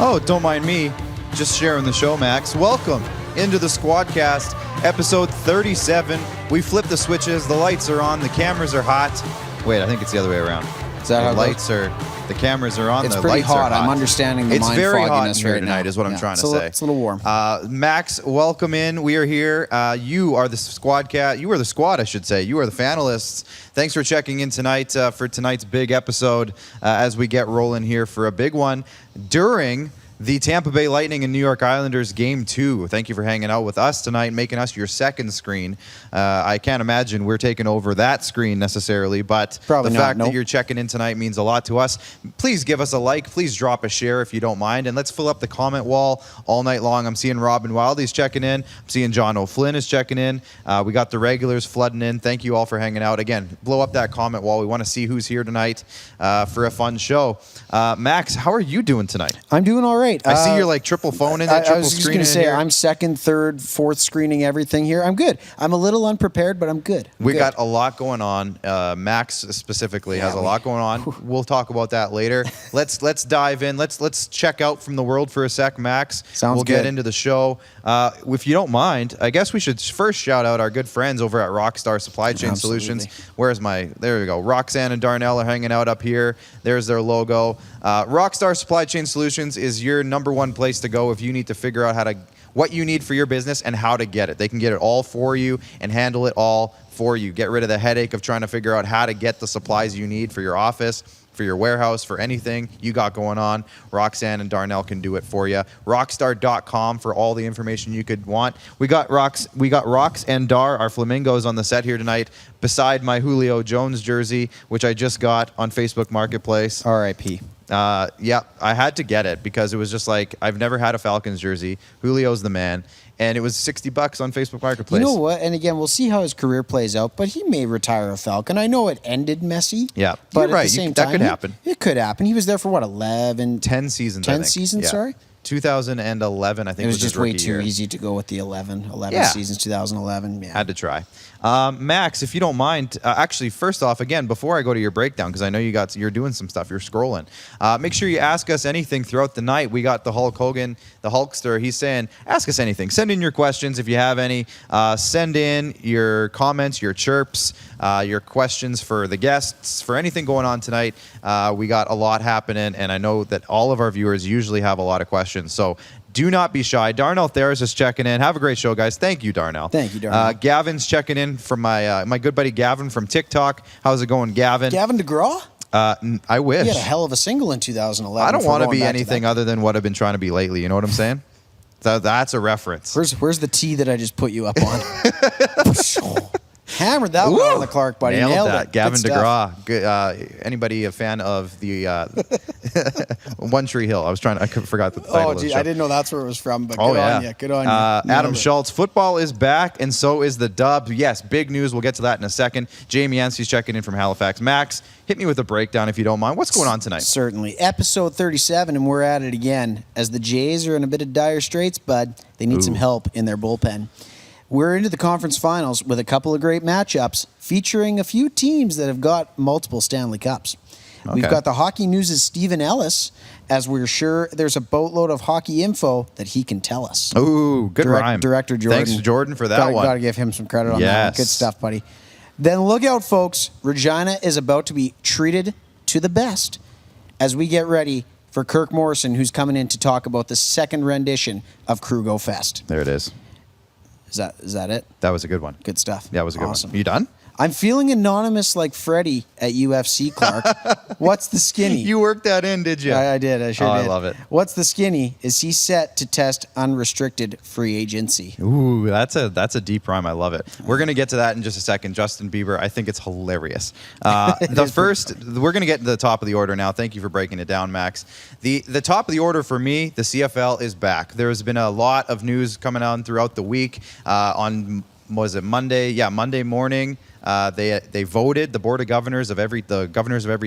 Oh, don't mind me. Just sharing the show, Max. Welcome into the SquadCast, episode 37. We flipped the switches. The lights are on. The cameras are hot. Wait, I think it's the other way around. Is that the lights are... The cameras are on. It's the pretty lights hot. are hot. I'm understanding the mind fogginess very hot here right tonight now. is what I'm trying to say. It's a little warm. Max, welcome in. We are here. You are the SquadCast. You are the squad, I should say. You are the finalists. Thanks for checking in tonight for tonight's big episode as we get rolling here for a big one during the Tampa Bay Lightning and New York Islanders Game 2. Thank you for hanging out with us tonight, making us your second screen. I can't imagine we're taking over that screen necessarily, but Probably the not, fact that you're checking in tonight means a lot to us. Please give us a like. Please drop a share if you don't mind. And let's fill up the comment wall all night long. I'm seeing Robin Wildy's checking in. I'm seeing John O'Flynn is checking in. We got the regulars flooding in. Thank you all for hanging out. Again, blow up that comment wall. We want to see who's here tonight for a fun show. Max, how are you doing tonight? I'm doing all right. I see you're like triple phoning it, triple I was just going screening to say, here. I'm second, third, fourth screening everything here. I'm good. I'm a little unprepared, but I'm good. We got a lot going on. Max specifically has a lot going on. We'll talk about that later. Let's dive in. Let's check out from the world for a sec, Max. We'll get into the show. If you don't mind, I guess we should first shout out our good friends over at Rockstar Supply Chain Solutions. Where's there we go. Roxanne and Darnell are hanging out up here. There's their logo. Rockstar Supply Chain Solutions is your number one place to go if you need to figure out what you need for your business and how to get it. They can get it all for you and handle it all for you. Get rid of the headache of trying to figure out how to get the supplies you need for your office, for your warehouse, for anything you got going on. Roxanne and Darnell can do it for you. Rockstar.com for all the information you could want. We got Rox and Dar, our flamingos, on the set here tonight, beside my Julio Jones jersey, which I just got on Facebook Marketplace. R.I.P. Yeah, I had to get it because it was just like, I've never had a Falcons jersey. Julio's the man. And it was $60 on Facebook Marketplace. You know what? And again, we'll see how his career plays out, but he may retire a Falcon. I know it ended messy. Yeah, but you're right. At the same time, that could happen. It could happen. He was there for what, 11? 10 seasons, 10 I think. seasons, Yeah. Sorry? 2011, I think, it was was just his way rookie too year. easy to go with the 11 seasons, 2011. Yeah. Had to try. Max, if you don't mind, actually, first off, again, before I go to your breakdown, because I know you're doing some stuff, you're scrolling. Make sure you ask us anything throughout the night. We got the Hulk Hogan, the Hulkster. He's saying, ask us anything. Send in your questions if you have any. Send in your comments, your chirps, your questions for the guests, for anything going on tonight. We got a lot happening, and I know that all of our viewers usually have a lot of questions. So do not be shy. Darnell Theris is checking in. Have a great show, guys. Thank you, Darnell. Thank you, Darnell. Gavin's checking in from my good buddy Gavin from TikTok. How's it going, Gavin? Gavin DeGraw? I wish. He had a hell of a single in 2011. I don't want to be anything other than what I've been trying to be lately. You know what I'm saying? That's a reference. Where's the T that I just put you up on? Hammered that one on the Clark, buddy. Nailed that. It. Gavin Good DeGraw. Good, anybody a fan of the One Tree Hill? I forgot the title of the show. I didn't know that's where it was from, but good on you. Good on you. Adam Schultz. Football is back, and so is the dub. Yes, big news. We'll get to that in a second. Jamie Yancey's checking in from Halifax. Max, hit me with a breakdown if you don't mind. What's going on tonight? Certainly. Episode 37, and we're at it again. As the Jays are in a bit of dire straits, bud, they need some help in their bullpen. We're into the conference finals with a couple of great matchups featuring a few teams that have got multiple Stanley Cups. Okay. We've got the Hockey News' Stephen Ellis, as we're sure there's a boatload of hockey info that he can tell us. Ooh, good rhyme. Director Jordan. Thanks to Jordan for that one. Got to give him some credit on that one. Good stuff, buddy. Then look out, folks. Regina is about to be treated to the best as we get ready for Kirk Morrison, who's coming in to talk about the second rendition of KrugoFest. There it is. Is that it? That was a good one. Good stuff. That was a good Awesome. one. You done? I'm feeling anonymous like Freddie at UFC, Clark. What's the skinny? You worked that in, did you? I did. I sure did. I love it. What's the skinny? Is he set to test unrestricted free agency? Ooh, that's a deep rhyme. I love it. We're going to get to that in just a second. Justin Bieber, I think it's hilarious. We're going to get to the top of the order now. Thank you for breaking it down, Max. The top of the order for me, the CFL is back. There's been a lot of news coming on throughout the week on... Was it Monday? Yeah, Monday morning. They voted. The board of governors of every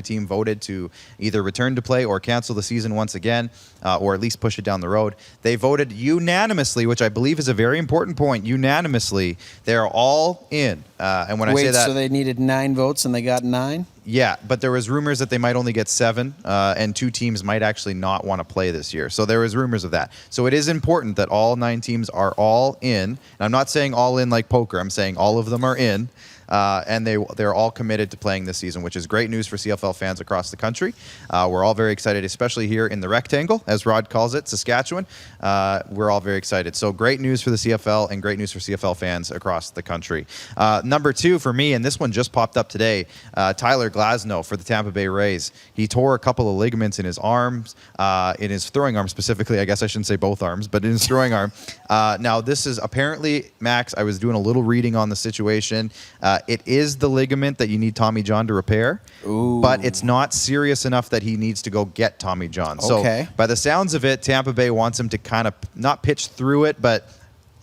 team voted to either return to play or cancel the season once again, or at least push it down the road. They voted unanimously, which I believe is a very important point. Unanimously, they're all in. And when I say that, so they needed 9 votes and they got 9. Yeah, but there was rumors that they might only get 7, and 2 teams might actually not want to play this year. So there was rumors of that. So it is important that all 9 teams are all in. And I'm not saying all in like poker. I'm saying all of them are in. And they're all committed to playing this season, which is great news for CFL fans across the country. We're all very excited, especially here in the rectangle, as Rod calls it, Saskatchewan. We're all very excited. So great news for the CFL and great news for CFL fans across the country. Number 2 for me, and this one just popped up today, Tyler Glasnow for the Tampa Bay Rays. He tore a couple of ligaments in his arms, in his throwing arm specifically. I guess I shouldn't say both arms, but in his throwing arm. Now, this is apparently, Max, I was doing a little reading on the situation. It is the ligament that you need Tommy John to repair, but it's not serious enough that he needs to go get Tommy John. Okay. So by the sounds of it, Tampa Bay wants him to kind of not pitch through it, but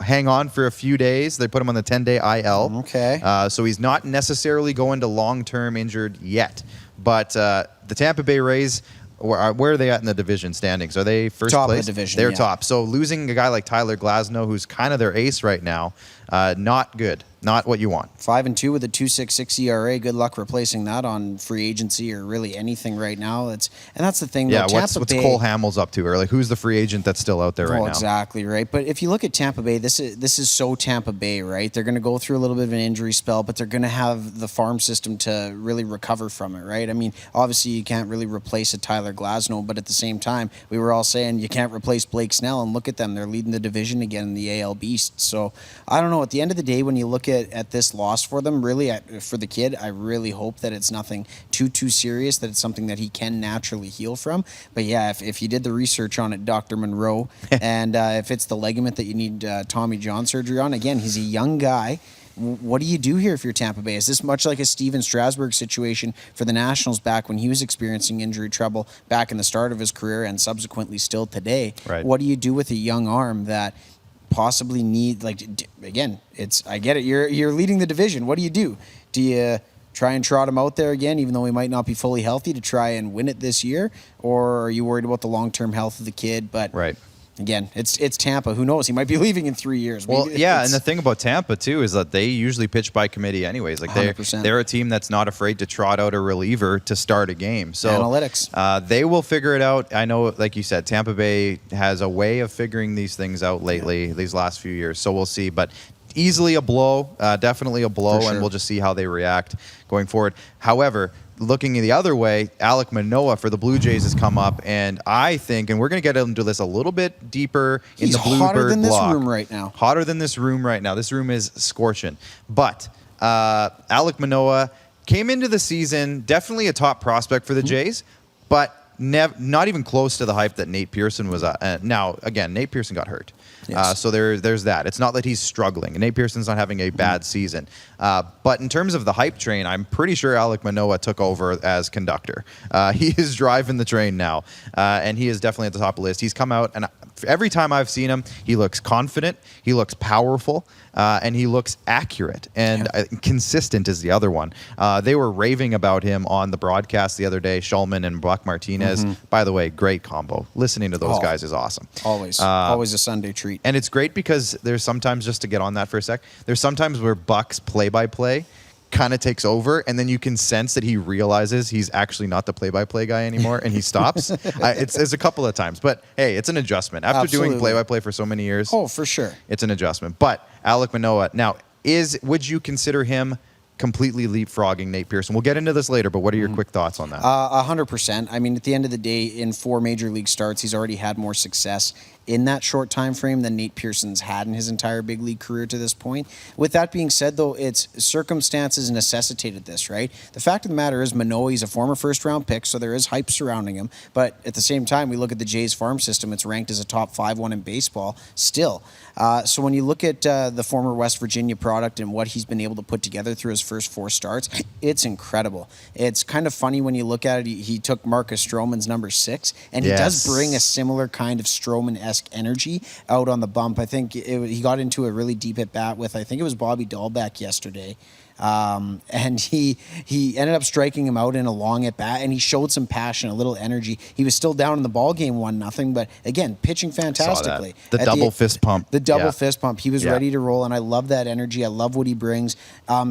hang on for a few days. They put him on the 10-day IL. Okay. So he's not necessarily going to long-term injured yet. But the Tampa Bay Rays, where are they at in the division standings? Are they first Top place? of the division, They're yeah. top. So losing a guy like Tyler Glasnow, who's kind of their ace right now, not good. Not what you want. 5-2 with a 2.66 ERA. Good luck replacing that on free agency or really anything right now. And that's the thing. Yeah, though, what's Bay, Cole Hamels up to? Or like, who's the free agent that's still out there right now? Exactly right. But if you look at Tampa Bay, this is so Tampa Bay, right? They're going to go through a little bit of an injury spell, but they're going to have the farm system to really recover from it, right? I mean, obviously you can't really replace a Tyler Glasnow, but at the same time, we were all saying you can't replace Blake Snell, and look at them. They're leading the division again in the AL Beast. So I don't know. At the end of the day, when you look at this loss for them, really, for the kid, I really hope that it's nothing too serious, that it's something that he can naturally heal from. But yeah, if you did the research on it, Dr. Monroe, and if it's the ligament that you need Tommy John surgery on, again, he's a young guy. What do you do here if you're Tampa Bay? Is this much like a Steven Strasburg situation for the Nationals back when he was experiencing injury trouble back in the start of his career and subsequently still today? Right. What do you do with a young arm that possibly need, like, again, I get it, you're leading the division. What do you do? Do you try and trot him out there again, even though he might not be fully healthy, to try and win it this year? Or are you worried about the long-term health of the kid? But right. Again, it's Tampa. Who knows? He might be leaving in 3 years. Well, yeah, and the thing about Tampa, too, is that they usually pitch by committee anyways. Like 100%. They're a team that's not afraid to trot out a reliever to start a game. So analytics. They will figure it out. I know, like you said, Tampa Bay has a way of figuring these things out lately, these last few years. So we'll see. But easily a blow, definitely a blow, sure. And we'll just see how they react going forward. However, looking the other way, Alek Manoah for the Blue Jays has come up, and I think, and we're going to get into this a little bit deeper in the Bluebird block. Hotter than this room right now. Hotter than this room right now. This room is scorching. But Alek Manoah came into the season definitely a top prospect for the Jays, but not even close to the hype that Nate Pearson was at. Now, again, Nate Pearson got hurt. Yes. So there's that. It's not that he's struggling. Nate Pearson's not having a bad season. But in terms of the hype train, I'm pretty sure Alek Manoah took over as conductor. He is driving the train now, and he is definitely at the top of the list. He's come out, and every time I've seen him, he looks confident, he looks powerful, and he looks accurate. And consistent is the other one. They were raving about him on the broadcast the other day, Shulman and Buck Martinez. By the way, great combo. Listening to those guys is awesome. Always a Sunday treat. And it's great because there's sometimes, just to get on that for a sec, there's sometimes where Buck's play-by-play kind of takes over, and then you can sense that he realizes he's actually not the play-by-play guy anymore, and he stops. It's a couple of times. But, hey, it's an adjustment. After doing play-by-play for so many years, for sure, it's an adjustment. But Alek Manoah, now, would you consider him completely leapfrogging Nate Pearson? We'll get into this later, but what are your quick thoughts on that? 100%. I mean, at the end of the day, in 4 major league starts, he's already had more success in that short time frame than Nate Pearson's had in his entire big league career to this point. With that being said, though, it's circumstances necessitated this, right? The fact of the matter is Manoah, he's a former first-round pick, so there is hype surrounding him. But at the same time, we look at the Jays farm system, it's ranked as a top 5-1 in baseball still. So when you look at the former West Virginia product and what he's been able to put together through his first 4 starts, it's incredible. It's kind of funny when you look at it. He took Marcus Stroman's number 6, and he does bring a similar kind of Stroman-esque energy out on the bump. I think he got into a really deep at bat with, I think it was Bobby Dahlbeck yesterday. and he ended up striking him out in a long at bat, and he showed some passion, a little energy. He was still down in the ball game 1-0, but again, pitching fantastically. The double fist pump. The double fist pump. He was ready to roll, and I love that energy. I love what he brings.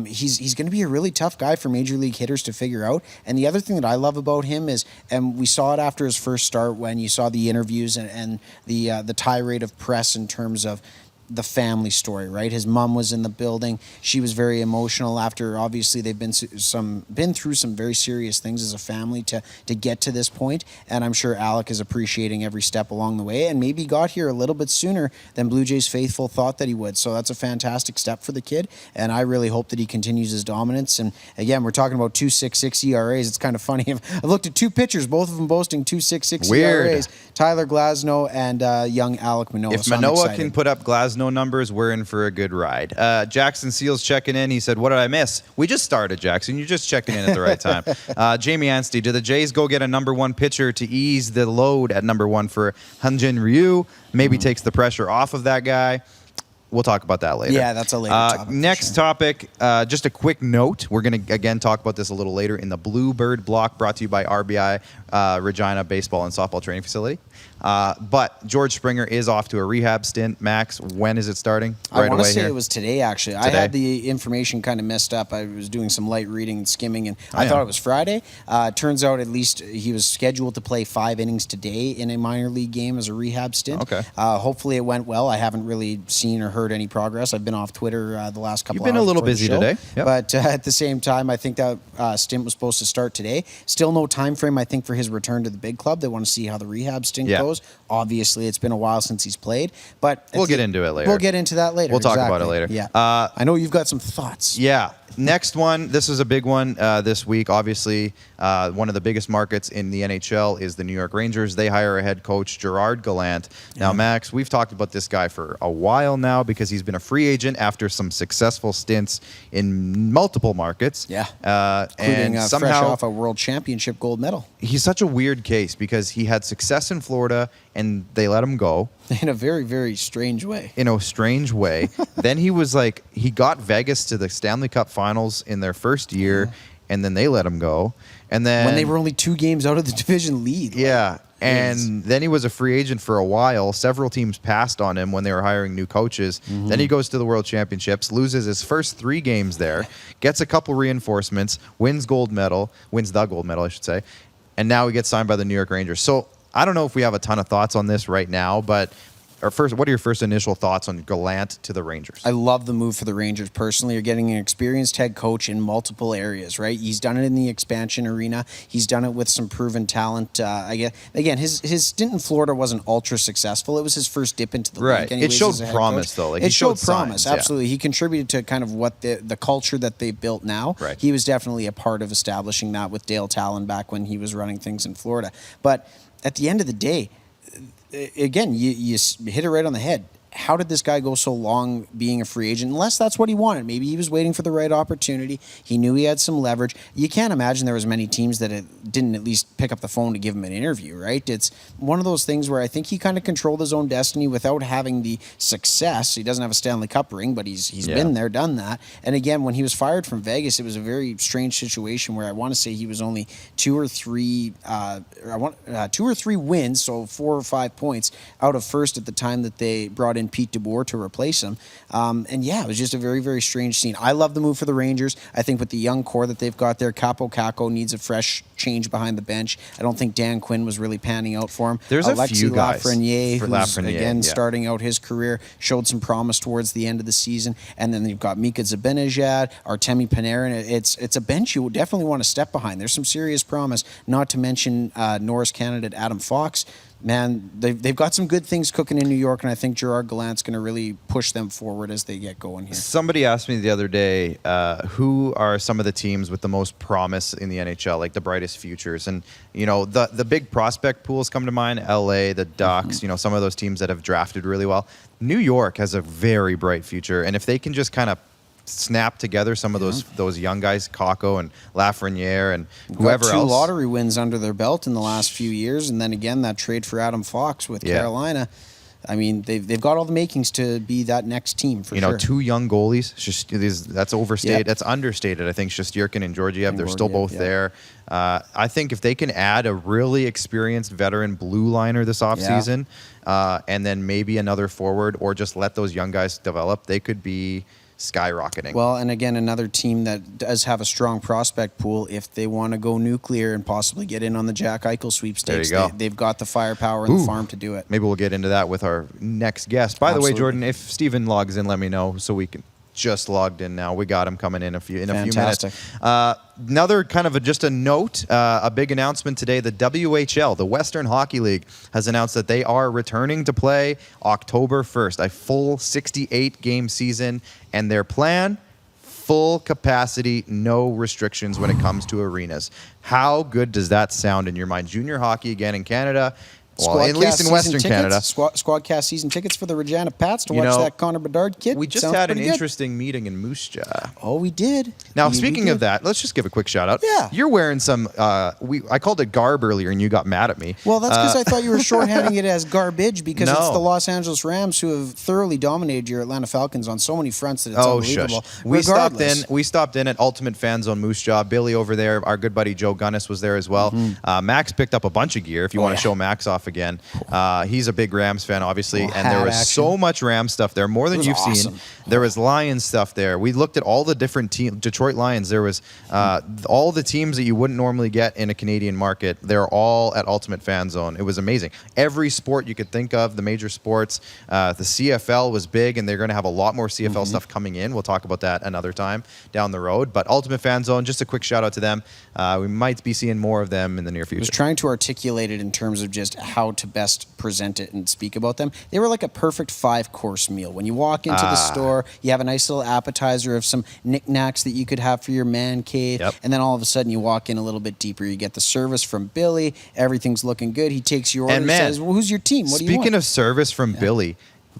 He's going to be a really tough guy for major league hitters to figure out. And the other thing that I love about him is, and we saw it after his first start when you saw the interviews and the tirade of press in terms of the family story, right? His mom was in the building. She was very emotional after, obviously, they've been through some very serious things as a family to get to this point. And I'm sure Alec is appreciating every step along the way, and maybe got here a little bit sooner than Blue Jays faithful thought that he would. So that's a fantastic step for the kid, and I really hope that he continues his dominance. And again, we're talking about 2.66 ERAs. It's kind of funny. I've looked at two pitchers, both of them boasting 2.66 ERAs. Tyler Glasnow and young Alec Manoah. If Manoah can put up Glasnow numbers, we're in for a good ride. Jackson Seals checking in. He said, what did I miss? We just started, Jackson. You're just checking in at the right time. Jamie Anstey, do the Jays go get a number one pitcher to ease the load at number one for Hyunjin Ryu? Maybe takes the pressure off of that guy. We'll talk about that later. Yeah, that's a later topic. Next topic, just a quick note. We're going to, again, talk about this a little later in the Bluebird block brought to you by RBI Regina Baseball and Softball Training Facility. But George Springer is off to a rehab stint. Max, when is it starting? I want to say it was today, actually. Today? I had the information kind of messed up. I was doing some light reading and skimming, and I thought it was Friday. Turns out at least he was scheduled to play 5 innings today in a minor league game as a rehab stint. Okay. Hopefully it went well. I haven't really seen or heard any progress. I've been off Twitter the last couple of hours. You've been a little busy today. Yep. But at the same time, I think that stint was supposed to start today. Still no time frame, I think, for his return to the big club. They want to see how the rehab stint goes. Obviously, it's been a while since he's played, but we'll get into it later. We'll get into that later. We'll talk about it later. Yeah. I know you've got some thoughts. Yeah. Next one, this is a big one this week. Obviously, one of the biggest markets in the NHL is the New York Rangers. They hire a head coach, Gerard Gallant. Now, Max, we've talked about this guy for a while now because he's been a free agent after some successful stints in multiple markets. Yeah. Including and somehow, fresh off a World Championship gold medal. He's such a weird case because he had success in Florida and they let him go. In a very, very strange way. In a strange way. Then he was like, he got Vegas to the Stanley Cup Finals in their first year, and then they let him go. And then when they were only 2 games out of the division lead. Yeah. And then he was a free agent for a while. Several teams passed on him when they were hiring new coaches. Then he goes to the World Championships, loses his first 3 games there, gets a couple reinforcements, wins the gold medal, I should say. And now he gets signed by the New York Rangers. So I don't know if we have a ton of thoughts on this right now, but what are your first initial thoughts on Gallant to the Rangers? I love the move for the Rangers personally. You're getting an experienced head coach in multiple areas, right? He's done it in the expansion arena. He's done it with some proven talent. Again, his stint in Florida wasn't ultra successful. It was his first dip into the league. Anyways, it showed promise, though. It showed promise, absolutely. He contributed to kind of what the culture that they built now. Right. He was definitely a part of establishing that with Dale Talon back when he was running things in Florida. But at the end of the day, again, you hit it right on the head. How did this guy go so long being a free agent? Unless that's what he wanted. Maybe he was waiting for the right opportunity. He knew he had some leverage. You can't imagine there was many teams that didn't at least pick up the phone to give him an interview, right? It's one of those things where I think he kind of controlled his own destiny without having the success. He doesn't have a Stanley Cup ring, but he's been there, done that. And again, when he was fired from Vegas, it was a very strange situation where I want to say he was only 2 or 3 wins, so 4 or 5 points out of first at the time that they brought in Pete DeBoer to replace him. It was just a very, very strange scene. I love the move for the Rangers. I think with the young core that they've got there, Capo Caco needs a fresh change behind the bench. I don't think Dan Quinn was really panning out for him. There's a few guys. Lafreniere, who's again starting out his career, showed some promise towards the end of the season. And then you've got Mika Zibanejad, Artemi Panarin. It's a bench you definitely want to step behind. There's some serious promise, not to mention Norris candidate Adam Fox. Man, they've got some good things cooking in New York, and I think Gerard Gallant's going to really push them forward as they get going here. Somebody asked me the other day, who are some of the teams with the most promise in the NHL, like the brightest futures? And, the big prospect pools come to mind, LA, the Ducks, some of those teams that have drafted really well. New York has a very bright future, and if they can just kind of snap together some of those young guys, Kakko and Lafreniere and whoever else. 2 lottery wins under their belt in the last few years, and then again that trade for Adam Fox with Carolina. I mean, they've got all the makings to be that next team for sure. Two young goalies. That's overstated. Yep. That's understated. I think Shesterkin and Georgiev, they're still both there. I think if they can add a really experienced veteran blue liner this offseason, and then maybe another forward, or just let those young guys develop, they could be skyrocketing. Well, and again, another team that does have a strong prospect pool if they want to go nuclear and possibly get in on the Jack Eichel sweepstakes. There you go. They've got the firepower and the farm to do it. Maybe we'll get into that with our next guest. By the way, Jordan, if Steven logs in, let me know so we can. Just logged in now. We got him coming in a few minutes. Another kind of just a note, a big announcement today. The WHL, the Western Hockey League, has announced that they are returning to play October 1st, a full 68-game season, and their plan, full capacity, no restrictions when it comes to arenas. How good does that sound in your mind? Junior hockey again in Canada. Well, at least in Western Canada. SquadCast season tickets for the Regina Pats to watch that Connor Bedard kid. We just had an interesting meeting in Moose Jaw. Oh, we did. Now, speaking of that, let's just give a quick shout out. Yeah. You're wearing some, I called it garb earlier and you got mad at me. Well, that's because I thought you were shorthanding it as garbage because it's the Los Angeles Rams who have thoroughly dominated your Atlanta Falcons on so many fronts that it's unbelievable. Shush. We stopped in at Ultimate Fan Zone Moose Jaw. Billy over there, our good buddy Joe Gunnis was there as well. Max picked up a bunch of gear if you want to show Max off again. He's a big Rams fan, obviously, and there was so much Rams stuff there, more than you've seen. There was Lions stuff there. We looked at all the different teams. Detroit Lions, there was all the teams that you wouldn't normally get in a Canadian market. They're all at Ultimate Fan Zone. It was amazing. Every sport you could think of, the major sports. The CFL was big, and they're going to have a lot more CFL stuff coming in. We'll talk about that another time down the road. But Ultimate Fan Zone, just a quick shout out to them. We might be seeing more of them in the near future. I was trying to articulate it in terms of just how to best present it and speak about them. They were like a perfect 5-course meal. When you walk into the store, you have a nice little appetizer of some knickknacks that you could have for your man cave, and then all of a sudden you walk in a little bit deeper. You get the service from Billy. Everything's looking good. He takes your order and says, well, who's your team? What do you want? Speaking of service from Billy,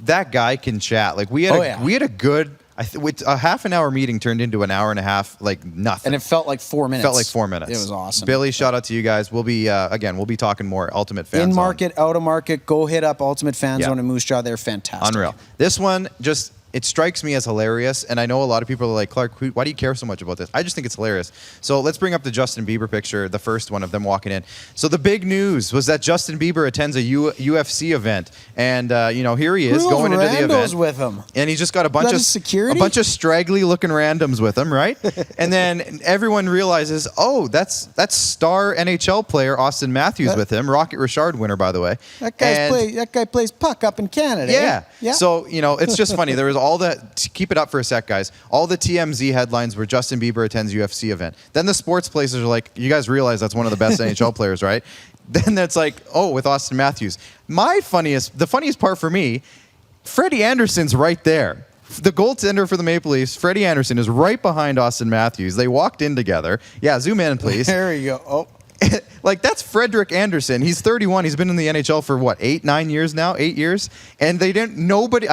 that guy can chat. Like we had a good... with a half an hour meeting turned into an hour and a half, like nothing. And it felt like 4 minutes. It was awesome. Billy, shout out to you guys. We'll be, we'll be talking more Ultimate Fan Zone. In market, out of market, go hit up Ultimate Fan Zone and Moose Jaw. They're fantastic. Unreal. This one just... It strikes me as hilarious, and I know a lot of people are like, Clark, why do you care so much about this? I just think it's hilarious. So let's bring up the Justin Bieber picture, the first one of them walking in. So the big news was that Justin Bieber attends a UFC event, and here he is going into the event with him, and he's just got a bunch of straggly-looking randoms with him, right? And then everyone realizes, oh, that's star NHL player Austin Matthews with him, Rocket Richard winner, by the way. That guy plays puck up in Canada. Yeah. So it's just funny. There was keep it up for a sec, guys. All the TMZ headlines were Justin Bieber attends UFC event. Then the sports places are like, you guys realize that's one of the best NHL players, right? Then that's like, oh, with Austin Matthews. The funniest part for me, Freddie Anderson's right there. The goaltender for the Maple Leafs, Freddie Anderson, is right behind Austin Matthews. They walked in together. Yeah, zoom in, please. There you go. Oh. Like, that's Frederick Anderson. He's 31. He's been in the NHL for, 8 years now? 8 years? And I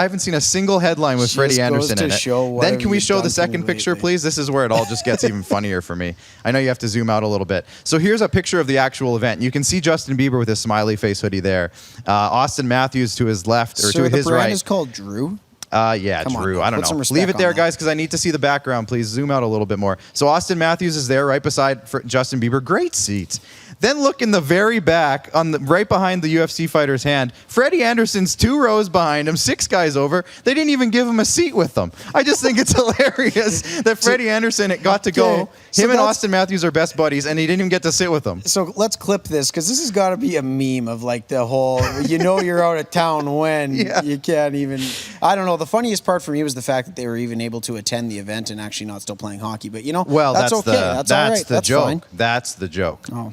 haven't seen a single headline with Freddie Anderson in it. Then can we show the second picture, please? This is where it all just gets even funnier for me. I know you have to zoom out a little bit. So here's a picture of the actual event. You can see Justin Bieber with his smiley face hoodie there. Austin Matthews to his left, or to his right. The brand is called Drew? Drew. I don't know. Leave it there, guys, because I need to see the background. Please zoom out a little bit more. So Austin Matthews is there right beside Justin Bieber. Great seats. Then look in the very back, right behind the UFC fighter's hand. Freddie Anderson's 2 rows behind him, 6 guys over. They didn't even give him a seat with them. I just think it's hilarious that Freddie Anderson got to go. Him and Austin Matthews are best buddies, and he didn't even get to sit with them. So let's clip this, because this has got to be a meme of like the whole, you're out of town when you can't even. I don't know. The funniest part for me was the fact that they were even able to attend the event and actually not still playing hockey. But that's okay. That's all right. That's the joke. Fine. That's the joke. Oh,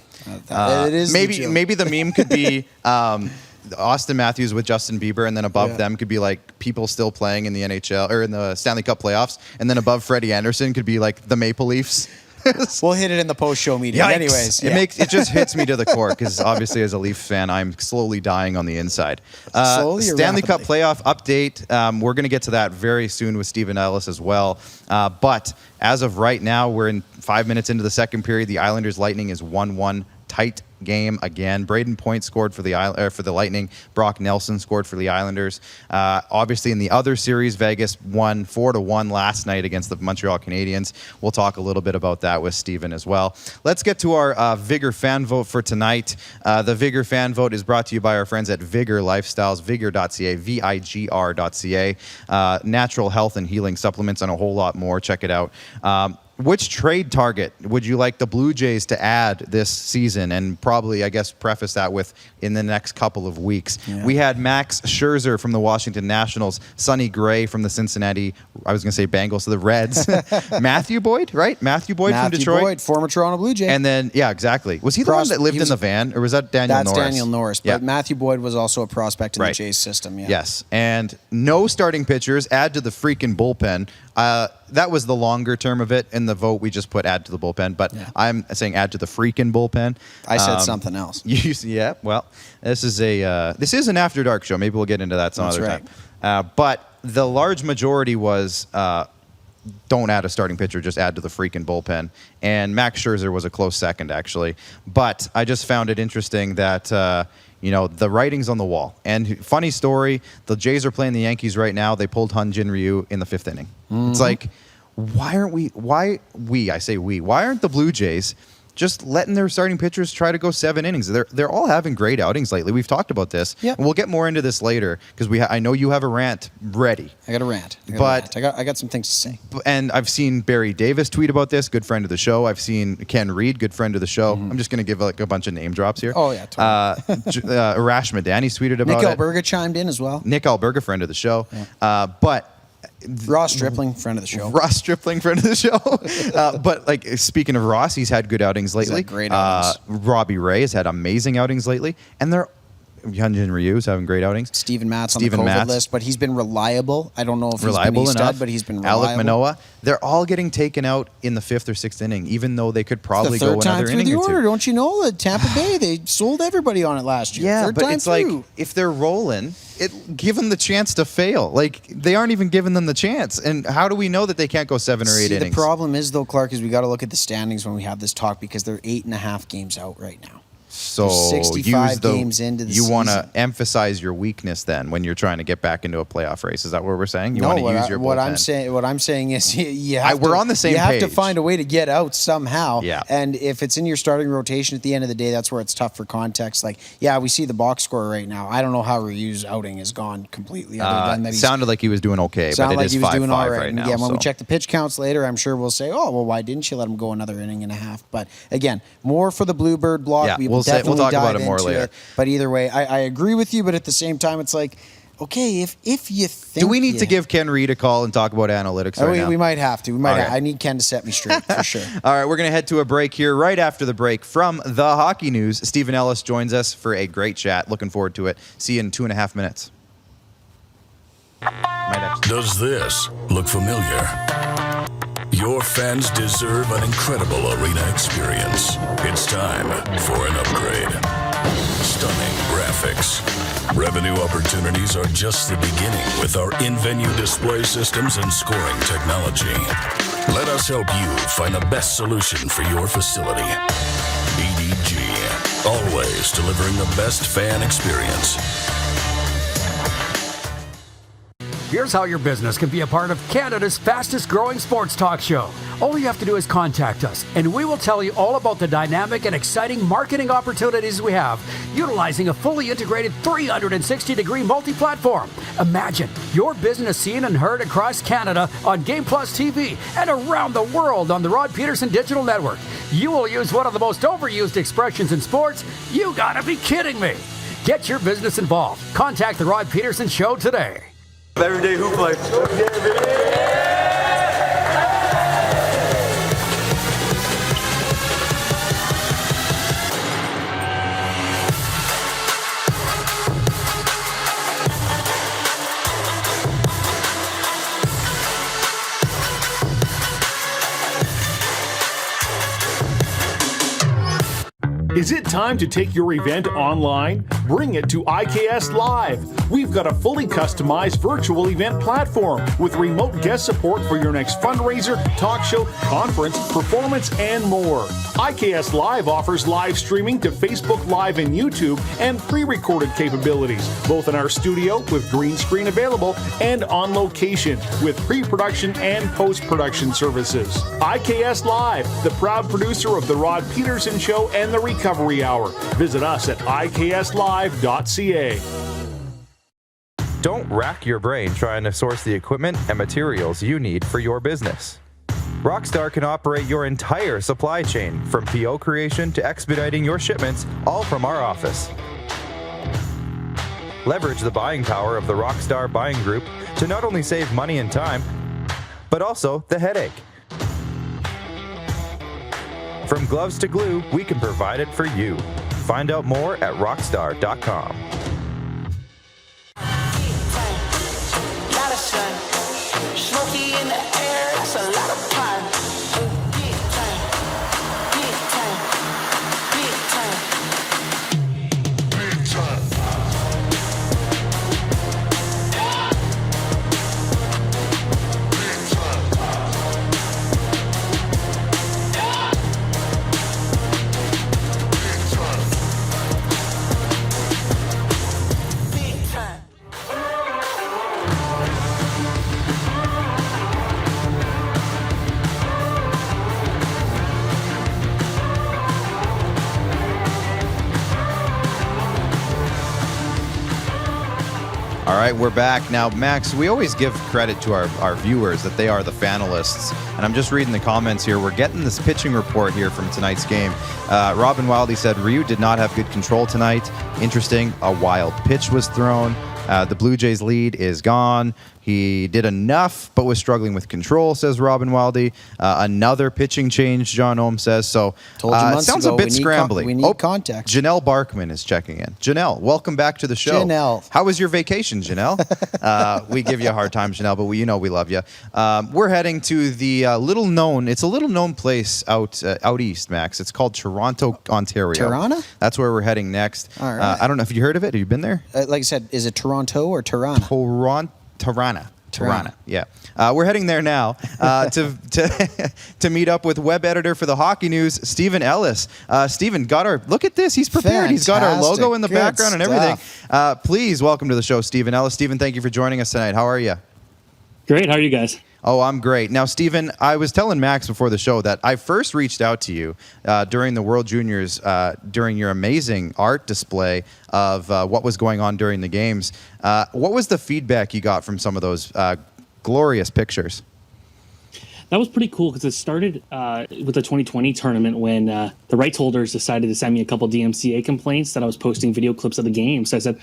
it is. Maybe the meme could be Austin Matthews with Justin Bieber, and then above them could be like people still playing in the NHL or in the Stanley Cup playoffs, and then above Freddie Anderson could be like the Maple Leafs. We'll hit it in the post-show meeting. Yikes. Anyways, it just hits me to the core because obviously as a Leafs fan, I'm slowly dying on the inside. Stanley Cup playoff update. We're going to get to that very soon with Stephen Ellis as well. But as of right now, we're in 5 minutes into the second period. The Islanders Lightning is 1-1 tight game again. Braden Point scored for the Lightning. Brock Nelson scored for the Islanders. Obviously, in the other series, Vegas won 4-1 last night against the Montreal Canadiens. We'll talk a little bit about that with Steven as well. Let's get to our Vigor fan vote for tonight. The Vigor fan vote is brought to you by our friends at Vigor Lifestyles, vigor.ca, vigr.ca. Natural health and healing supplements and a whole lot more. Check it out. Which trade target would you like the Blue Jays to add this season? And probably, I guess, preface that with in the next couple of weeks. Yeah. We had Max Scherzer from the Washington Nationals, Sonny Gray from the Cincinnati, I was going to say Bengals, the Reds. Matthew Boyd, right? Matthew Boyd from Detroit. Matthew Boyd, former Toronto Blue Jay. And then, yeah, exactly. Was he the one that lived in the van, or was that Daniel Norris? That's Daniel Norris, but Matthew Boyd was also a prospect in the Jays system. Yeah. Yes, and no starting pitchers, add to the freaking bullpen. That was the longer term of it. In the vote, we just put add to the bullpen, but I'm saying add to the freaking bullpen. I said something else. Yeah, well, this is an After Dark show. Maybe we'll get into that some other time. But the large majority was don't add a starting pitcher, just add to the freaking bullpen. And Max Scherzer was a close second, actually. But I just found it interesting that the writing's on the wall. And funny story, the Jays are playing the Yankees right now. They pulled Hyun-Jin Ryu in the 5th inning. Mm-hmm. It's like, why aren't the Blue Jays just letting their starting pitchers try to go 7 innings? They're all having great outings lately. We've talked about this. Yep. And we'll get more into this later because I know you have a rant ready. I got a rant. I got some things to say. And I've seen Barry Davis tweet about this, good friend of the show. I've seen Ken Reed, good friend of the show. Mm-hmm. I'm just going to give a bunch of name drops here. Oh, yeah. Totally. Arash Madani's tweeted about Nick it. Alberga chimed in as well. Nick Alberga, friend of the show. Yeah. Ross Stripling, friend of the show. But speaking of Ross, he's had good outings lately. He's had great outings. Robbie Ray has had amazing outings lately, and Hyun-Jin Ryu's having great outings. Steven Matz on the COVID list, but he's been reliable. I don't know if he's been a stud, but he's been reliable. Alek Manoah. They're all getting taken out in the 5th or 6th inning, even though they could probably go another inning or two. The third time through the order, don't you know? Tampa Bay, they sold everybody on it last year. Yeah, third but time it's through. like, if they're rolling, give them the chance to fail. Like, they aren't even giving them the chance. And how do we know that they can't go 7 or 8 innings? The problem is, though, Clark, is we got to look at the standings when we have this talk because they're 8.5 games out right now. So 65 games into the season. You want to emphasize your weakness then when you're trying to get back into a playoff race. Is that what we're saying? You want to use your bullpen. What I'm saying is we're on the same page. You have to find a way to get out somehow. Yeah. And if it's in your starting rotation at the end of the day, that's where it's tough for context. Like, we see the box score right now. I don't know how Ryu's outing has gone completely. Other than that, sounded like he was doing okay, but it is 5-5 right now. Yeah, when we check the pitch counts later, I'm sure we'll say, why didn't you let him go another inning and a half? But again, more for the Bluebird block. Yeah, we'll talk about it more later. But either way, I agree with you, but at the same time, it's like, okay, if you think... Do we need to give Ken Reed a call and talk about analytics right now? We might have to. I need Ken to set me straight, for sure. All right, we're going to head to a break here. Right after the break, from the hockey news, Stephen Ellis joins us for a great chat. Looking forward to it. See you in 2.5 minutes. Does this look familiar? Your fans deserve an incredible arena experience. It's time for an upgrade. Stunning graphics. Revenue opportunities are just the beginning with our in-venue display systems and scoring technology. Let us help you find the best solution for your facility. BDG, always delivering the best fan experience. Here's how your business can be a part of Canada's fastest growing sports talk show. All you have to do is contact us, and we will tell you all about the dynamic and exciting marketing opportunities we have, utilizing a fully integrated 360-degree multi-platform. Imagine your business seen and heard across Canada on Game Plus TV and around the world on the Rod Peterson Digital Network. You will use one of the most overused expressions in sports. You gotta be kidding me. Get your business involved. Contact the Rod Peterson Show today. Everyday hoop life. Is Is it time to take your event online? Bring it to IKS Live. We've got a fully customized virtual event platform with remote guest support for your next fundraiser, talk show, conference, performance, and more. IKS Live offers live streaming to Facebook Live and YouTube and pre-recorded capabilities, both in our studio with green screen available and on location with pre-production and post-production services. IKS Live, the proud producer of The Rod Peterson Show and The Recovery Hour. Visit us at ikslive.ca. Don't rack your brain trying to source the equipment and materials you need for your business. Rockstar can operate your entire supply chain, from PO creation to expediting your shipments, all from our office. Leverage the buying power of the Rockstar buying group to not only save money and time, but also the headache. From gloves to glue, we can provide it for you. Find out more at rockstar.com. Smoky in the air, that's a lot of fun. Big time, big time, big time, big time. All right, we're back. Now, Max, we always give credit to our viewers that they are the finalists. And I'm just reading the comments here. We're getting this pitching report here from tonight's game. Robin Wildy said, Ryu did not have good control tonight. Interesting. A wild pitch was thrown. The Blue Jays lead is gone. He did enough, but was struggling with control, says Robin Wildy. Another pitching change, John Ohm says. So Told you months sounds ago, a bit we need scrambly. we need context. Janelle Barkman is checking in. Janelle, welcome back to the show. Janelle. How was your vacation, Janelle? We give you a hard time, Janelle, but we love you. We're heading to the little known place out east, Max. It's called Toronto, Ontario. Tirana? That's where we're heading next. All right. I don't know if you heard of it. Have you been there? Like I said, is it Toronto or Tirana? Tirana. Yeah. We're heading there now to meet up with web editor for the Hockey News, Stephen Ellis. Stephen, look at this. He's prepared. He's got our logo in the background and everything. Please welcome to the show, Stephen Ellis. Stephen, thank you for joining us tonight. How are you? Great. How are you guys? Oh, I'm great. Now, Stephen, I was telling Max before the show that I first reached out to you during the World Juniors, during your amazing art display of what was going on during the games. What was the feedback you got from some of those glorious pictures? That was pretty cool because it started with the 2020 tournament when the rights holders decided to send me a couple DMCA complaints that I was posting video clips of the game. So I said,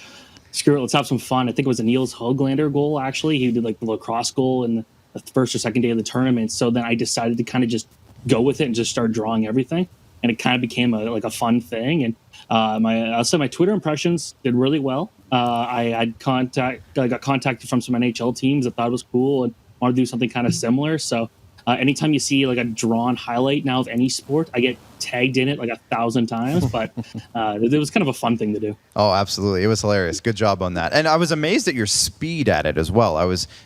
screw it, let's have some fun. I think it was a Niels Höglander goal, actually. He did like the lacrosse goal in the first or second day of the tournament. So then I decided to kind of just go with it and just start drawing everything. And it kind of became a fun thing. And I'll say my Twitter impressions did really well. I got contacted from some NHL teams that thought it was cool and wanted to do something kind of similar. So anytime you see like a drawn highlight now of any sport, I get tagged in it like 1,000 times, but it was kind of a fun thing to do. Oh, absolutely. It was hilarious. Good job on that. And I was amazed at your speed at it as well.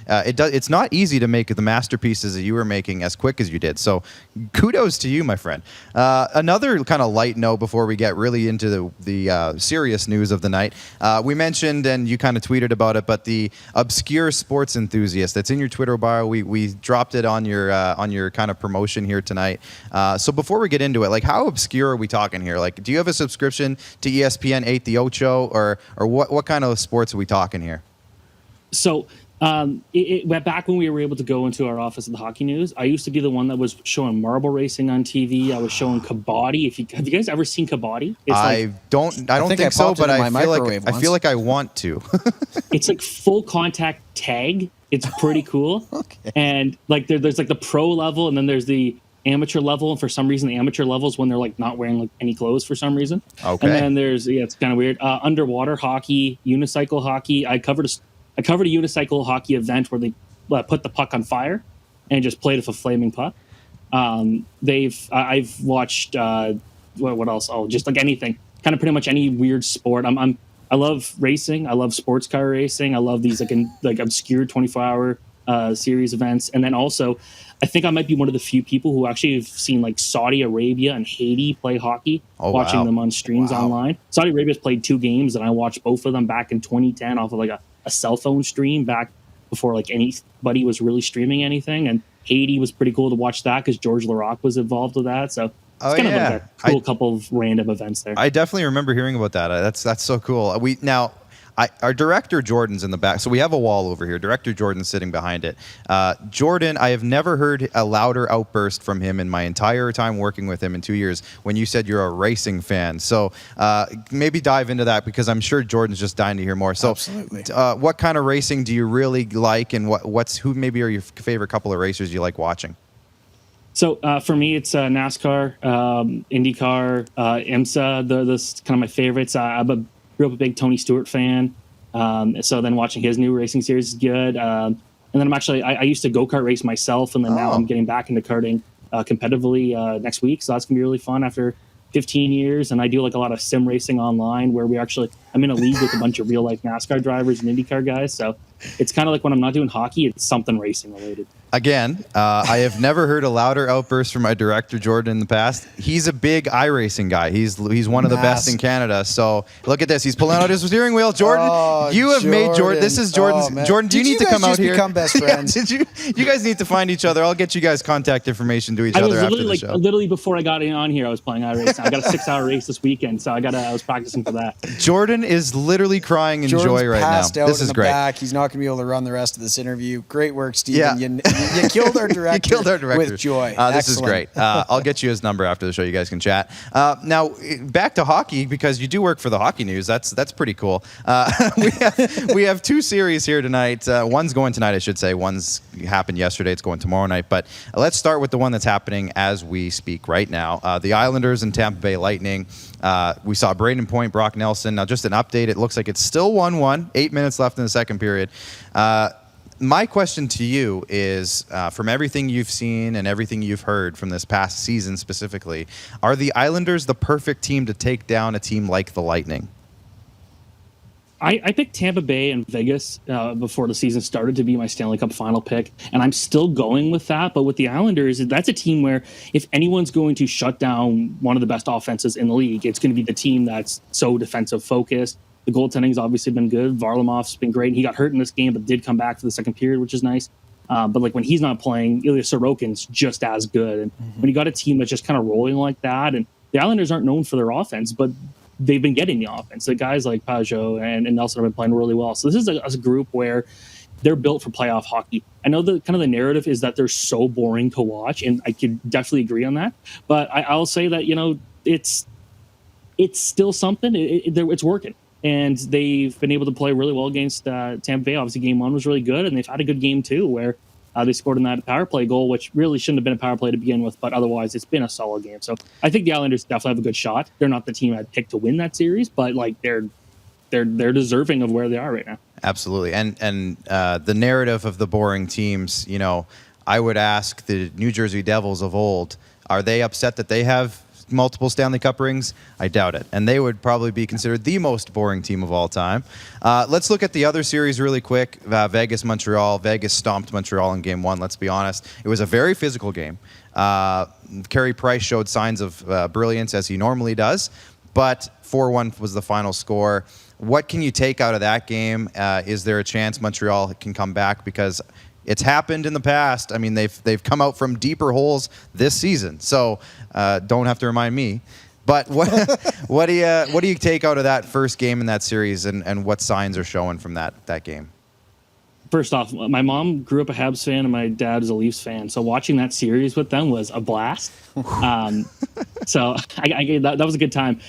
It's not easy to make the masterpieces that you were making as quick as you did. So kudos to you, my friend. Another kind of light note before we get really into the serious news of the night. We mentioned, and you kind of tweeted about it, but the obscure sports enthusiast that's in your Twitter bio, we dropped it on your kind of promotion here tonight. So before we get into it, like, how obscure are we talking here? Like, do you have a subscription to ESPN 8 The Ocho, or what kind of sports are we talking here? So it went back when we were able to go into our office at the Hockey News. I used to be the one that was showing marble racing on TV. I was showing kabaddi. Have you guys ever seen kabaddi? I don't think so, but I feel like I want to. It's like full contact tag. It's pretty cool. Okay. And like there's like the pro level, and then there's the amateur level, and for some reason the amateur level is when they're like not wearing like any clothes for some reason. Okay. And then there's it's kind of weird. Underwater hockey, unicycle hockey. I covered a unicycle hockey event where they put the puck on fire and just played with a flaming puck. I've watched what else? Oh, just like anything, kind of pretty much any weird sport. I love racing. I love sports car racing. I love these like obscure 24-hour series events. And then also, I think I might be one of the few people who actually have seen like Saudi Arabia and Haiti play hockey, watching them on streams online. Saudi Arabia's played 2 games, and I watched both of them back in 2010 off of like a cell phone stream back before like anybody was really streaming anything. And Haiti was pretty cool to watch that because George Larac was involved with that. So it's kind of like a cool couple of random events there. I definitely remember hearing about that. That's so cool. Our director Jordan's in the back, so we have a wall over here. Director Jordan's sitting behind it. Jordan, I have never heard a louder outburst from him in my entire time working with him in 2 years when you said you're a racing fan. So maybe dive into that, because I'm sure Jordan's just dying to hear more. So Absolutely. What kind of racing do you really like, and who maybe are your favorite couple of racers you like watching? So for me, it's NASCAR, IndyCar, IMSA. Those kind of my favorites. Grew up a big Tony Stewart fan. So then watching his new racing series is good. And then I used to go-kart race myself, and then now I'm getting back into karting competitively next week. So that's going to be really fun after 15 years. And I do like a lot of sim racing online, where I'm in a league with a bunch of real life NASCAR drivers and IndyCar guys. So it's kind of like when I'm not doing hockey, it's something racing related. Again, I have never heard a louder outburst from my director Jordan in the past. He's a big iRacing guy. He's one of the best in Canada. So look at this. He's pulling out his steering wheel. Jordan, you have made Jordan. This is Jordan's. Jordan, do you need to come out here? Become best friends? You guys need to find each other. I'll get you guys contact information to each other after the show. Literally before I got on here, I was playing iRacing. I got a 6-hour race this weekend, so I was practicing for that. Jordan is literally crying in joy right now. This is great. Back. He's not going to be able to run the rest of this interview. Great work, Steven. Yeah. You killed our director. You killed our director with joy. This is great. I'll get you his number after the show. You guys can chat. Now back to hockey, because you do work for the Hockey News. That's pretty cool. We have 2 series here tonight. One's going tonight, I should say. One's happened yesterday. It's going tomorrow night. But let's start with the one that's happening as we speak right now. The Islanders and Tampa Bay Lightning. We saw Braden Point, Brock Nelson. Now just an update. It looks like it's still 1-1. 8 minutes left in the second period. My question to you is, from everything you've seen and everything you've heard from this past season specifically, are the Islanders the perfect team to take down a team like the Lightning? I picked Tampa Bay and Vegas before the season started to be my Stanley Cup final pick, and I'm still going with that. But with the Islanders, that's a team where if anyone's going to shut down one of the best offenses in the league, it's going to be the team that's so defensive focused. The goaltending's obviously been good. Varlamov's been great. He got hurt in this game, but did come back for the second period, which is nice. But like when he's not playing, Ilya Sorokin's just as good. And when you got a team that's just kind of rolling like that, and the Islanders aren't known for their offense, but they've been getting the offense. The guys like Pajot and Nelson have been playing really well. So this is a group where they're built for playoff hockey. I know the kind of the narrative is that they're so boring to watch, and I could definitely agree on that. But I'll say that, it's still something. It's working. And they've been able to play really well against Tampa Bay. Obviously, game 1 was really good, and they've had a good game 2 where they scored in that power play goal, which really shouldn't have been a power play to begin with, but otherwise it's been a solid game. So I think the Islanders definitely have a good shot. They're not the team I'd pick to win that series, but like they're deserving of where they are right now. Absolutely, and the narrative of the boring teams. I would ask the New Jersey Devils of old: are they upset that they have multiple Stanley Cup rings? I doubt it. And they would probably be considered the most boring team of all time. Let's look at the other series really quick. Vegas-Montreal. Vegas stomped Montreal in game 1, let's be honest. It was a very physical game. Carey Price showed signs of brilliance, as he normally does, but 4-1 was the final score. What can you take out of that game? Is there a chance Montreal can come back? Because it's happened in the past. I mean, they've come out from deeper holes this season, so don't have to remind me. But what do you take out of that first game in that series, and what signs are showing from that game? First off, my mom grew up a Habs fan and my dad is a Leafs fan, so watching that series with them was a blast. So that was a good time.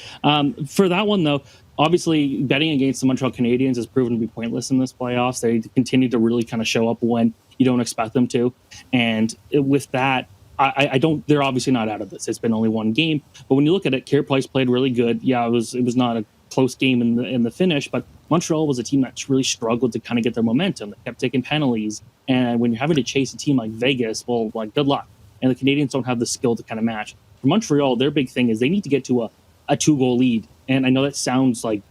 For that one, though, obviously betting against the Montreal Canadiens has proven to be pointless in this playoffs. They continue to really kind of show up when you don't expect them to, and with that, I don't. They're obviously not out of this. It's been only one game, but when you look at it, Carey Price played really good. Yeah, it was not a close game in the finish, but Montreal was a team that's really struggled to kind of get their momentum. They kept taking penalties, and when you're having to chase a team like Vegas, well, like good luck. And the Canadiens don't have the skill to kind of match. For Montreal, their big thing is they need to get to a 2-goal lead. And I know that sounds like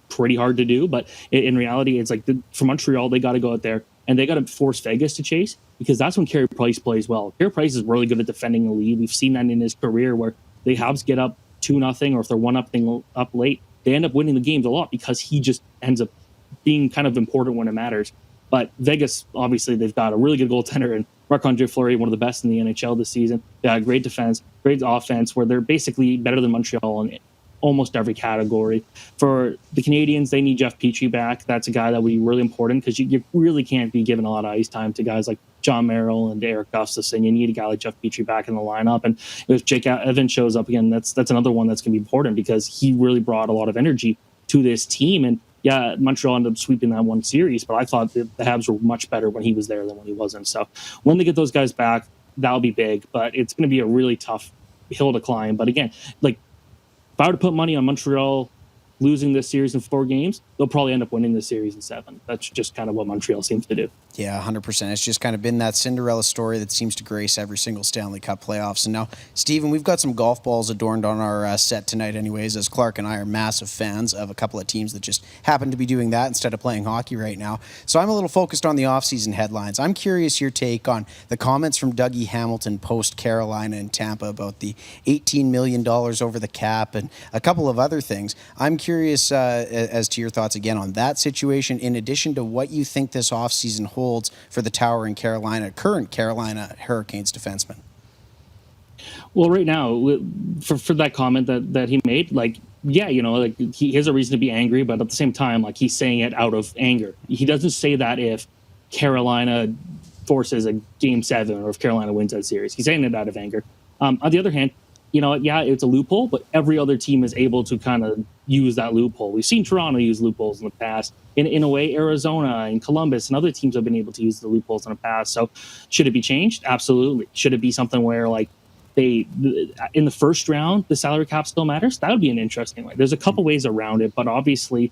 pretty hard to do, but in reality, it's like for Montreal, they got to go out there and they got to force Vegas to chase, because that's when Carey Price plays well. Carey Price is really good at defending the lead. We've seen that in his career where the Habs get up 2-0, or if they're 1-0 up late, they end up winning the games a lot because he just ends up being kind of important when it matters. But Vegas, obviously, they've got a really good goaltender in Marc-Andre Fleury, one of the best in the NHL this season. They got great defense, great offense, where they're basically better than Montreal in almost every category. For the Canadians, they need Jeff Petrie back. That's a guy that would be really important, because you really can't be giving a lot of ice time to guys like John Merrill and Eric Gustafsson. You need a guy like Jeff Petrie back in the lineup. And if Jake Evans shows up again, that's another one that's going to be important, because he really brought a lot of energy to this team. And yeah, Montreal ended up sweeping that one series, but I thought the Habs were much better when he was there than when he wasn't. So when they get those guys back, that'll be big, but it's going to be a really tough hill to climb. But again, like, if I were to put money on Montreal losing this series in 4 games, they'll probably end up winning this series in 7. That's just kind of what Montreal seems to do. Yeah, 100%. It's just kind of been that Cinderella story that seems to grace every single Stanley Cup playoffs. And now, Steven, we've got some golf balls adorned on our set tonight anyways, as Clark and I are massive fans of a couple of teams that just happen to be doing that instead of playing hockey right now. So I'm a little focused on the offseason headlines. I'm curious your take on the comments from Dougie Hamilton post-Carolina and Tampa about the $18 million over the cap and a couple of other things. I'm curious as to your thoughts again on that situation, in addition to what you think this offseason holds for the towering current Carolina Hurricanes defenseman. Well, right now, for that comment that he made, like, yeah, you know, like, he has a reason to be angry, but at the same time, like, he's saying it out of anger. He doesn't say that if Carolina forces a Game 7 or if Carolina wins that series. He's saying it out of anger. On the other hand, you know, yeah, it's a loophole, but every other team is able to kind of use that loophole. We've seen Toronto use loopholes in the past. In a way, Arizona and Columbus and other teams have been able to use the loopholes in the past. So should it be changed? Absolutely. Should it be something where, like, in the first round, the salary cap still matters? That would be an interesting way. There's a couple ways around it, but obviously,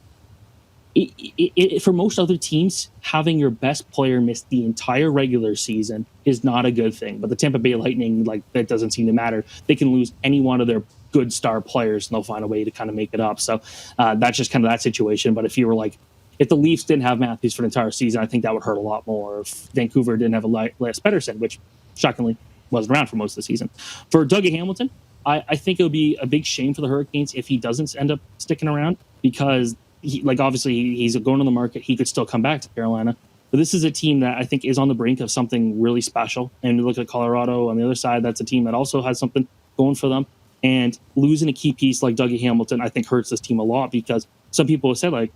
for most other teams, having your best player miss the entire regular season is not a good thing. But the Tampa Bay Lightning, like, that doesn't seem to matter. They can lose any one of their good star players and they'll find a way to kind of make it up. So that's just kind of that situation. But if you were like, if the Leafs didn't have Matthews for the entire season, I think that would hurt a lot more. If Vancouver didn't have Elias Pettersson, which shockingly wasn't around for most of the season. For Dougie Hamilton, I think it would be a big shame for the Hurricanes if he doesn't end up sticking around, because obviously he's going on the market. He could still come back to Carolina. But this is a team that I think is on the brink of something really special. And you look at Colorado on the other side, that's a team that also has something going for them. And losing a key piece like Dougie Hamilton, I think, hurts this team a lot, because some people have said, like,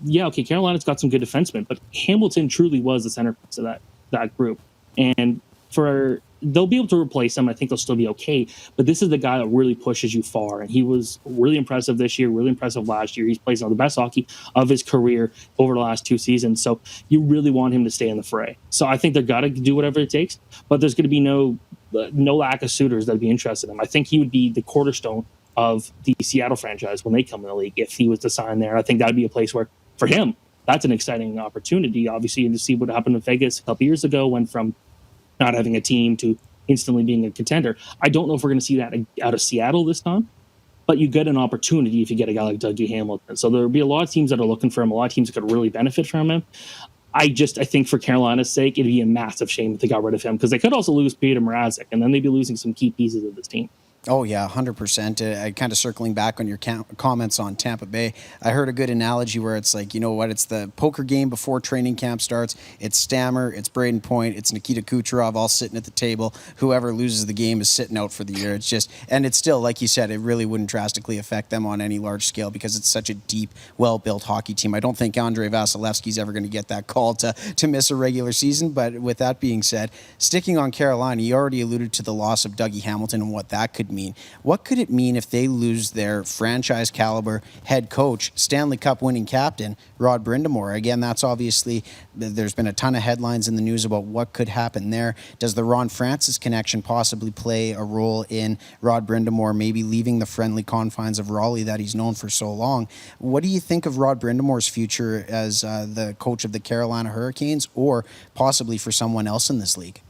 yeah, okay, Carolina's got some good defensemen, but Hamilton truly was the centerpiece of that group. And they'll be able to replace him. I think they'll still be okay. But this is the guy that really pushes you far. And he was really impressive this year, really impressive last year. He's played some of the best hockey of his career over the last 2 seasons. So you really want him to stay in the fray. So I think they've got to do whatever it takes. But there's going to be no lack of suitors that'd be interested in him. I think he would be the cornerstone of the Seattle franchise when they come in the league if he was to sign there. I think that'd be a place where, for him, that's an exciting opportunity. Obviously, to see what happened in Vegas a couple years ago, went from not having a team to instantly being a contender. I don't know if we're going to see that out of Seattle this time, but you get an opportunity if you get a guy like Dougie Hamilton. So there'll be a lot of teams that are looking for him. A lot of teams that could really benefit from him. I think for Carolina's sake, it'd be a massive shame if they got rid of him, because they could also lose Peter Mrazek, and then they'd be losing some key pieces of this team. Oh, yeah, 100%. Kind of circling back on your comments on Tampa Bay, I heard a good analogy where it's like, you know what, it's the poker game before training camp starts. It's Stammer, it's Braden Point, it's Nikita Kucherov all sitting at the table. Whoever loses the game is sitting out for the year. It's just, and it's still, like you said, it really wouldn't drastically affect them on any large scale because it's such a deep, well-built hockey team. I don't think Andrei Vasilevsky's ever going to get that call to miss a regular season. But with that being said, sticking on Carolina, you already alluded to the loss of Dougie Hamilton and what that could mean. What could it mean if they lose their franchise caliber head coach, Stanley Cup winning captain, Rod Brindamore? Again, that's obviously, there's been a ton of headlines in the news about what could happen there. Does the Ron Francis connection possibly play a role in Rod Brindamore maybe leaving the friendly confines of Raleigh that he's known for so long? What do you think of Rod Brindamore's future as the coach of the Carolina Hurricanes, or possibly for someone else in this league?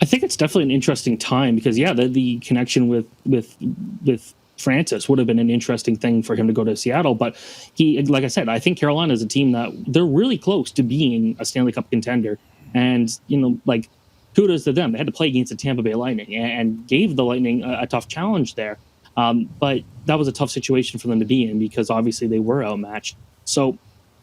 I think it's definitely an interesting time because the connection with Francis would have been an interesting thing for him to go to Seattle, but like I said, I think Carolina is a team that they're really close to being a Stanley Cup contender, and like kudos to them. They had to play against the Tampa Bay Lightning and gave the Lightning a tough challenge there, but that was a tough situation for them to be in because obviously they were outmatched. So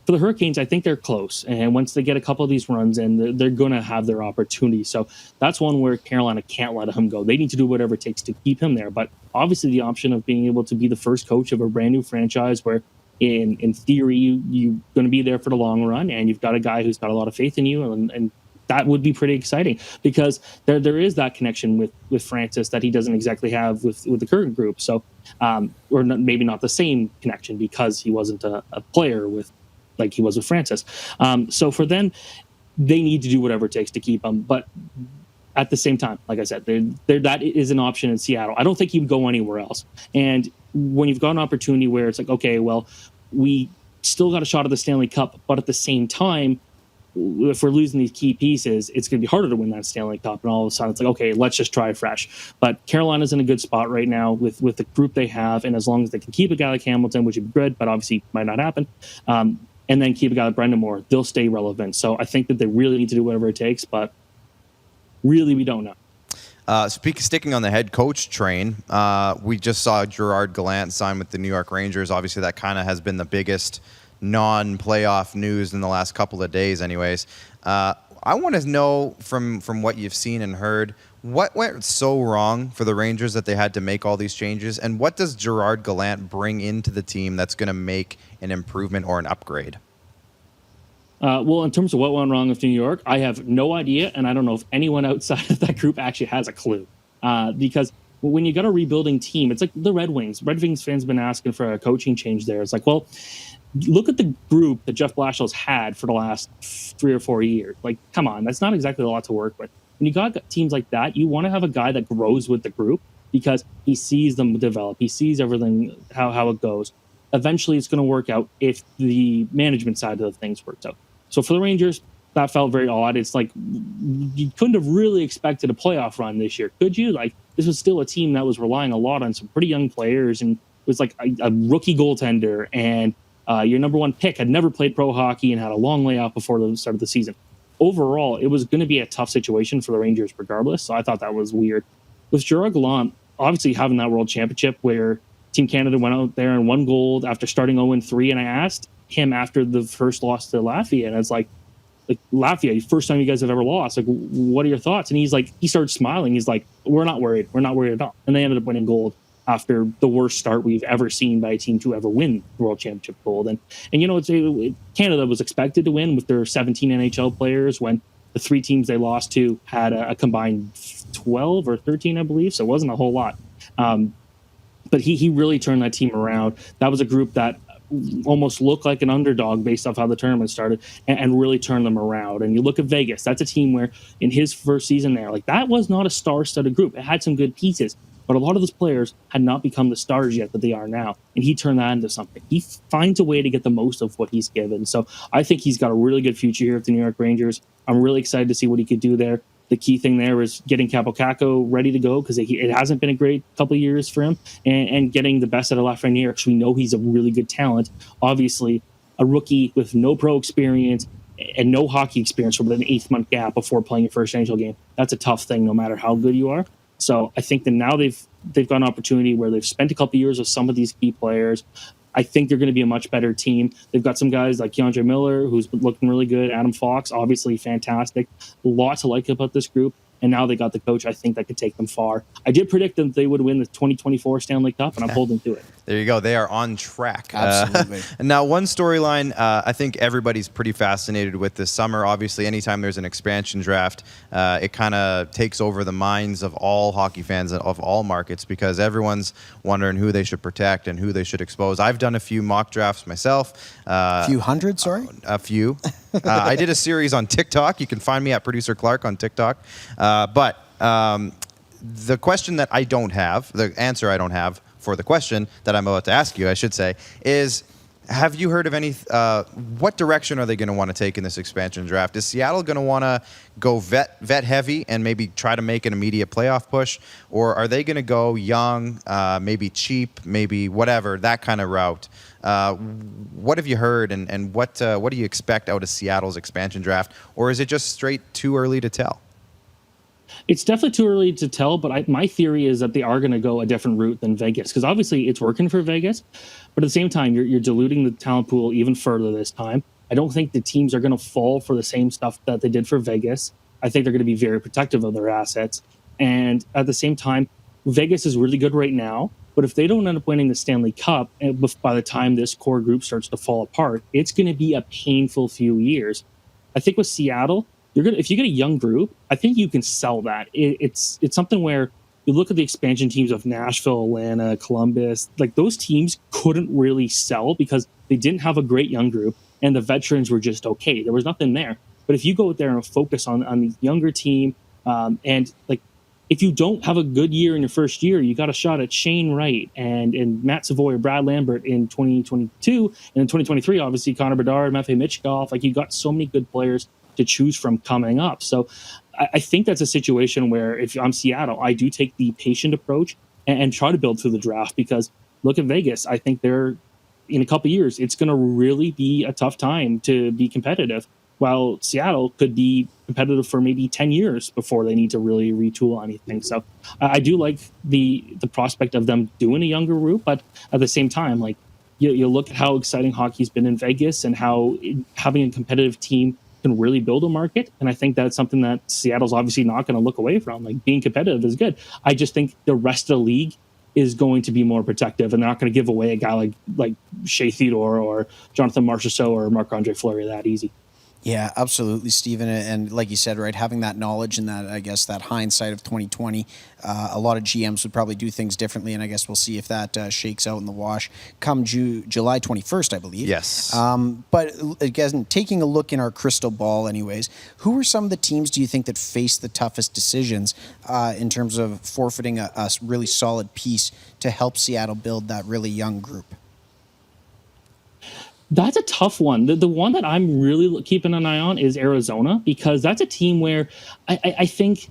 for the Hurricanes, I think they're close. And once they get a couple of these runs in, they're going to have their opportunity. So that's one where Carolina can't let him go. They need to do whatever it takes to keep him there. But obviously the option of being able to be the first coach of a brand new franchise where in theory, you're going to be there for the long run and you've got a guy who's got a lot of faith in you. And that would be pretty exciting because there is that connection with Francis that he doesn't exactly have with the current group. So, or maybe not the same connection because he wasn't a player like he was with Francis. So for them, they need to do whatever it takes to keep him. But at the same time, like I said, that is an option in Seattle. I don't think he'd go anywhere else. And when you've got an opportunity where it's like, okay, well, we still got a shot at the Stanley Cup, but at the same time, if we're losing these key pieces, it's going to be harder to win that Stanley Cup. And all of a sudden, it's like, okay, let's just try fresh. But Carolina's in a good spot right now with the group they have. And as long as they can keep a guy like Hamilton, which would be good, but obviously might not happen, and then keep a guy like Brindamore, they'll stay relevant. So I think that they really need to do whatever it takes, but really we don't know. Sticking on the head coach train, we just saw Gerard Gallant sign with the New York Rangers. Obviously, that kind of has been the biggest non-playoff news in the last couple of days anyways. I want to know from what you've seen and heard, what went so wrong for the Rangers that they had to make all these changes, and what does Gerard Gallant bring into the team that's going to make an improvement or an upgrade? Well, in terms of what went wrong with New York, I have no idea, and I don't know if anyone outside of that group actually has a clue. Because when you got a rebuilding team, it's like the Red Wings. Red Wings fans have been asking for a coaching change there. It's like, well, look at the group that Jeff Blashill's had for the last 3 or 4 years. Like, come on, that's not exactly a lot to work with. When you got teams like that, you want to have a guy that grows with the group because he sees them develop. He sees everything, how it goes. Eventually, it's going to work out if the management side of the things works out. So for the Rangers, that felt very odd. It's like you couldn't have really expected a playoff run this year, could you? Like, this was still a team that was relying a lot on some pretty young players and was like a rookie goaltender, and your number one pick had never played pro hockey and had a long layoff before the start of the season. Overall, it was going to be a tough situation for the Rangers regardless, so I thought that was weird. With Gerard Gallant, obviously having that World Championship where Team Canada went out there and won gold after starting 0-3, and I asked him after the first loss to Latvia, and it's like Latvia, first time you guys have ever lost, like, what are your thoughts? And he started smiling. He's like, we're not worried at all. And they ended up winning gold after the worst start we've ever seen by a team to ever win the World Championship gold. And Canada was expected to win with their 17 NHL players when the 3 teams they lost to had a combined 12 or 13, I believe. So it wasn't a whole lot. But he really turned that team around. That was a group that almost looked like an underdog based off how the tournament started and really turned them around. And you look at Vegas, that's a team where in his first season there, like, that was not a star-studded group. It had some good pieces, but a lot of those players had not become the stars yet that they are now. And he turned that into something. He finds a way to get the most of what he's given. So I think he's got a really good future here at the New York Rangers. I'm really excited to see what he could do there. The key thing there is getting Capocacco ready to go because it hasn't been a great couple of years for him, and getting the best out of Lafreniere because we know he's a really good talent. Obviously, a rookie with no pro experience and no hockey experience with an 8-month gap before playing your first NHL game, that's a tough thing no matter how good you are. So I think that now they've got an opportunity where they've spent a couple of years with some of these key players. I think they're going to be a much better team. They've got some guys like Keandre Miller, who's looking really good. Adam Fox, obviously fantastic. A lot to like about this group. And now they got the coach, I think, that could take them far. I did predict that they would win the 2024 Stanley Cup, and I'm holding to it. There you go. They are on track. Absolutely. And now, one storyline I think everybody's pretty fascinated with this summer. Obviously, anytime there's an expansion draft, it kind of takes over the minds of all hockey fans of all markets because everyone's wondering who they should protect and who they should expose. I've done a few mock drafts myself. A few hundred, sorry? A few. I did a series on TikTok. You can find me at Producer Clark on TikTok. But the question that I don't have, the answer I don't have for the question that I'm about to ask you, I should say, is Have you heard of any? What direction are they going to want to take in this expansion draft? Is Seattle going to want to go vet heavy and maybe try to make an immediate playoff push, or are they going to go young, maybe cheap, maybe whatever, that kind of route? What have you heard, and what do you expect out of Seattle's expansion draft, or is it just straight too early to tell? It's definitely too early to tell, but my theory is that they are going to go a different route than Vegas, because obviously it's working for Vegas, but at the same time, you're diluting the talent pool even further this time. I don't think the teams are going to fall for the same stuff that they did for Vegas. I think they're going to be very protective of their assets. And at the same time, Vegas is really good right now, but if they don't end up winning the Stanley Cup by the time this core group starts to fall apart, it's going to be a painful few years. I think with Seattle, if you get a young group, I think you can sell that. It's something where you look at the expansion teams of Nashville, Atlanta, Columbus, like those teams couldn't really sell because they didn't have a great young group and the veterans were just okay. There was nothing there. But if you go out there and focus on the younger team, and like if you don't have a good year in your first year, you got a shot at Shane Wright and Matt Savoy or Brad Lambert in 2022. And in 2023, obviously, Connor Bedard, Matvei Michkov. Like, you got so many good players to choose from coming up. So I think that's a situation where if I'm Seattle, I do take the patient approach and try to build through the draft, because look at Vegas. I think they're in a couple of years, it's going to really be a tough time to be competitive, while Seattle could be competitive for maybe 10 years before they need to really retool anything. So I do like the prospect of them doing a younger group, but at the same time, like you look at how exciting hockey's been in Vegas and how having a competitive team can really build a market. And I think that's something that Seattle's obviously not going to look away from. Like, being competitive is good. I just think the rest of the league is going to be more protective, and they're not going to give away a guy like Shea Theodore or Jonathan Marchessault or Marc-Andre Fleury that easy. Yeah, absolutely, Stephen. And like you said, right, having that knowledge and that, I guess, that hindsight of 2020, a lot of GMs would probably do things differently, and I guess we'll see if that shakes out in the wash come July 21st, I believe. Yes. But again, taking a look in our crystal ball anyways, who are some of the teams do you think that face the toughest decisions in terms of forfeiting a really solid piece to help Seattle build that really young group? That's a tough one. The one that I'm really keeping an eye on is Arizona, because that's a team where I think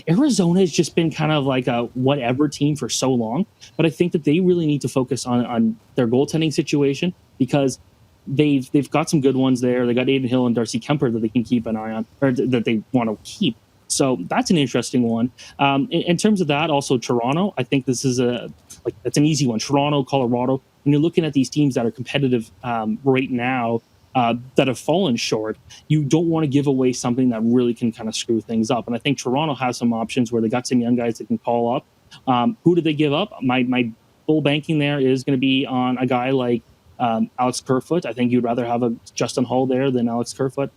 Arizona has just been kind of like a whatever team for so long. But I think that they really need to focus on their goaltending situation, because they've got some good ones there. They got Aiden Hill and Darcy Kemper that they can keep an eye on, or that they want to keep. So that's an interesting one. In terms of that, also Toronto, I think this is that's an easy one. Toronto, Colorado. When you're looking at these teams that are competitive right now, that have fallen short, you don't want to give away something that really can kind of screw things up. And I think Toronto has some options where they got some young guys that can call up. Who did they give up? My full banking there is going to be on a guy like Alex Kerfoot. I think you'd rather have a Justin Hull there than Alex Kerfoot.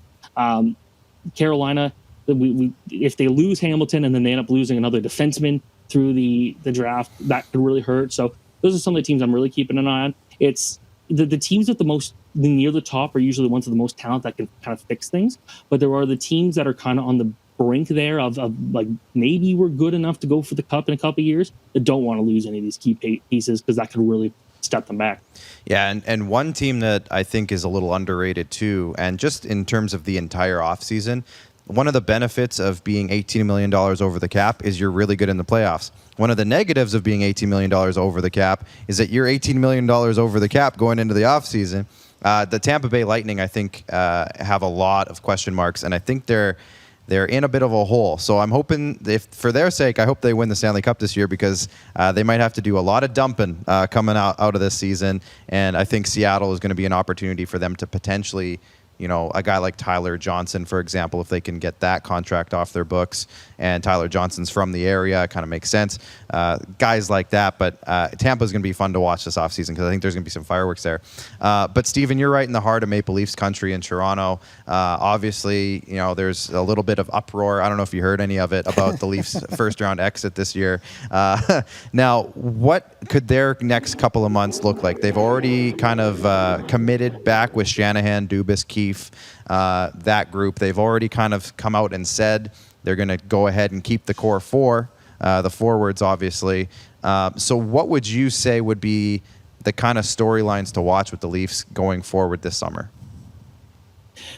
Carolina, if they lose Hamilton and then they end up losing another defenseman through the draft, that could really hurt. So those are some of the teams I'm really keeping an eye on. It's the teams with the near the top are usually the ones with the most talent that can kind of fix things. But there are the teams that are kind of on the brink there of like, maybe we're good enough to go for the cup in a couple of years, that don't want to lose any of these key pieces, because that could really step them back. Yeah, and one team that I think is a little underrated too, and just in terms of the entire offseason, one of the benefits of being $18 million over the cap is you're really good in the playoffs. One of the negatives of being $18 million over the cap is that you're $18 million over the cap going into the offseason. The Tampa Bay Lightning, I think, have a lot of question marks, and I think they're in a bit of a hole. So I'm hoping, if for their sake, I hope they win the Stanley Cup this year, because they might have to do a lot of dumping coming out of this season, and I think Seattle is going to be an opportunity for them to potentially, a guy like Tyler Johnson, for example, if they can get that contract off their books, and Tyler Johnson's from the area, it kind of makes sense. Guys like that, but Tampa's going to be fun to watch this offseason, because I think there's going to be some fireworks there. But Steven, you're right in the heart of Maple Leafs country in Toronto. Obviously, there's a little bit of uproar. I don't know if you heard any of it about the Leafs' first-round exit this year. Now, what could their next couple of months look like? They've already kind of committed back with Shanahan, Dubas, Keefe, that group. They've already kind of come out and said they're going to go ahead and keep the core four, the forwards, obviously. So what would you say would be the kind of storylines to watch with the Leafs going forward this summer?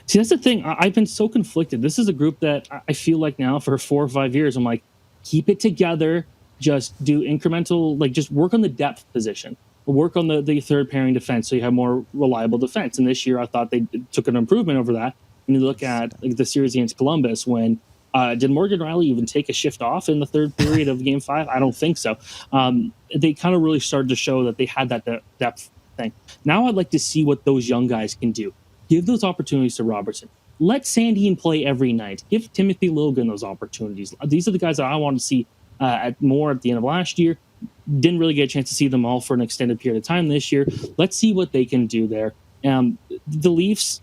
See, that's the thing. I've been so conflicted. This is a group that I feel like now for 4 or 5 years, I'm like, keep it together. Just do incremental, like just work on the depth position. Work on the third pairing defense so you have more reliable defense. And this year I thought they took an improvement over that. When you look at like, the series against Columbus, when did Morgan Rielly even take a shift off in the third period of Game 5? I don't think so. They kind of really started to show that they had that depth thing. Now I'd like to see what those young guys can do. Give those opportunities to Robertson. Let Sandin play every night. Give Timothy Logan those opportunities. These are the guys that I want to see more at the end of last year. Didn't really get a chance to see them all for an extended period of time this year. Let's see what they can do there. The Leafs,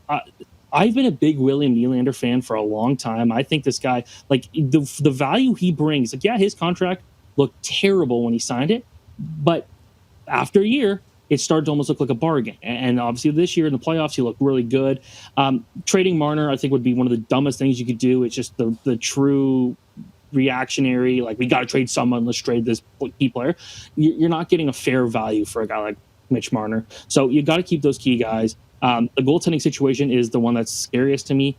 I've been a big William Nylander fan for a long time. I think this guy, like the value he brings, like, yeah, his contract looked terrible when he signed it, but after a year, it started to almost look like a bargain. And obviously this year in the playoffs, he looked really good. Trading Marner, I think, would be one of the dumbest things you could do. It's just the true reactionary, like, we got to trade someone, let's trade this key player. You're not getting a fair value for a guy like Mitch Marner. So you got to keep those key guys. The goaltending situation is the one that's scariest to me.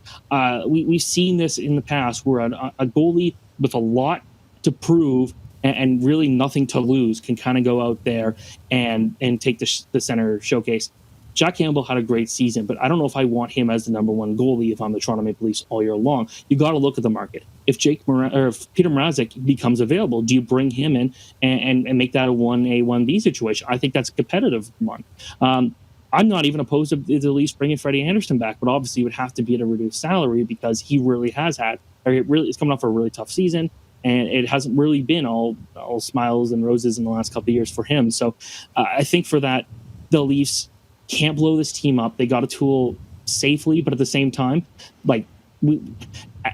We've seen this in the past where a goalie with a lot to prove and really nothing to lose can kind of go out there and take the center showcase. Jack Campbell had a great season, but I don't know if I want him as the number one goalie if I'm the Toronto Maple Leafs all year long. You got to look at the market. If if Peter Mrazek becomes available, do you bring him in and make that a 1A, 1B situation? I think that's a competitive one. I'm not even opposed to the Leafs bringing Freddie Anderson back, but obviously it would have to be at a reduced salary because he really has it's coming off a really tough season. And it hasn't really been all smiles and roses in the last couple of years for him. So I think for that, the Leafs can't blow this team up. They got a tool safely, but at the same time, like,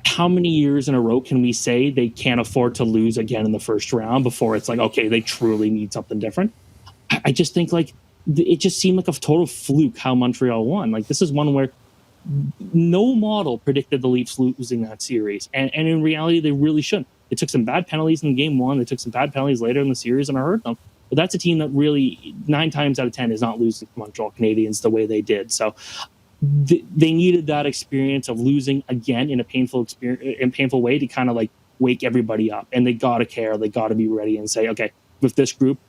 how many years in a row can we say they can't afford to lose again in the first round before it's like, okay, they truly need something different? I just think, like, it just seemed like a total fluke how Montreal won. Like, this is one where no model predicted the Leafs losing that series. And in reality, they really shouldn't. They took some bad penalties in game one. They took some bad penalties later in the series, and I hurt them. But that's a team that really 9 times out of 10 is not losing to Montreal Canadiens the way they did. So they needed that experience of losing again in a painful way to kind of like wake everybody up. And they got to care. They got to be ready and say, okay, with this group,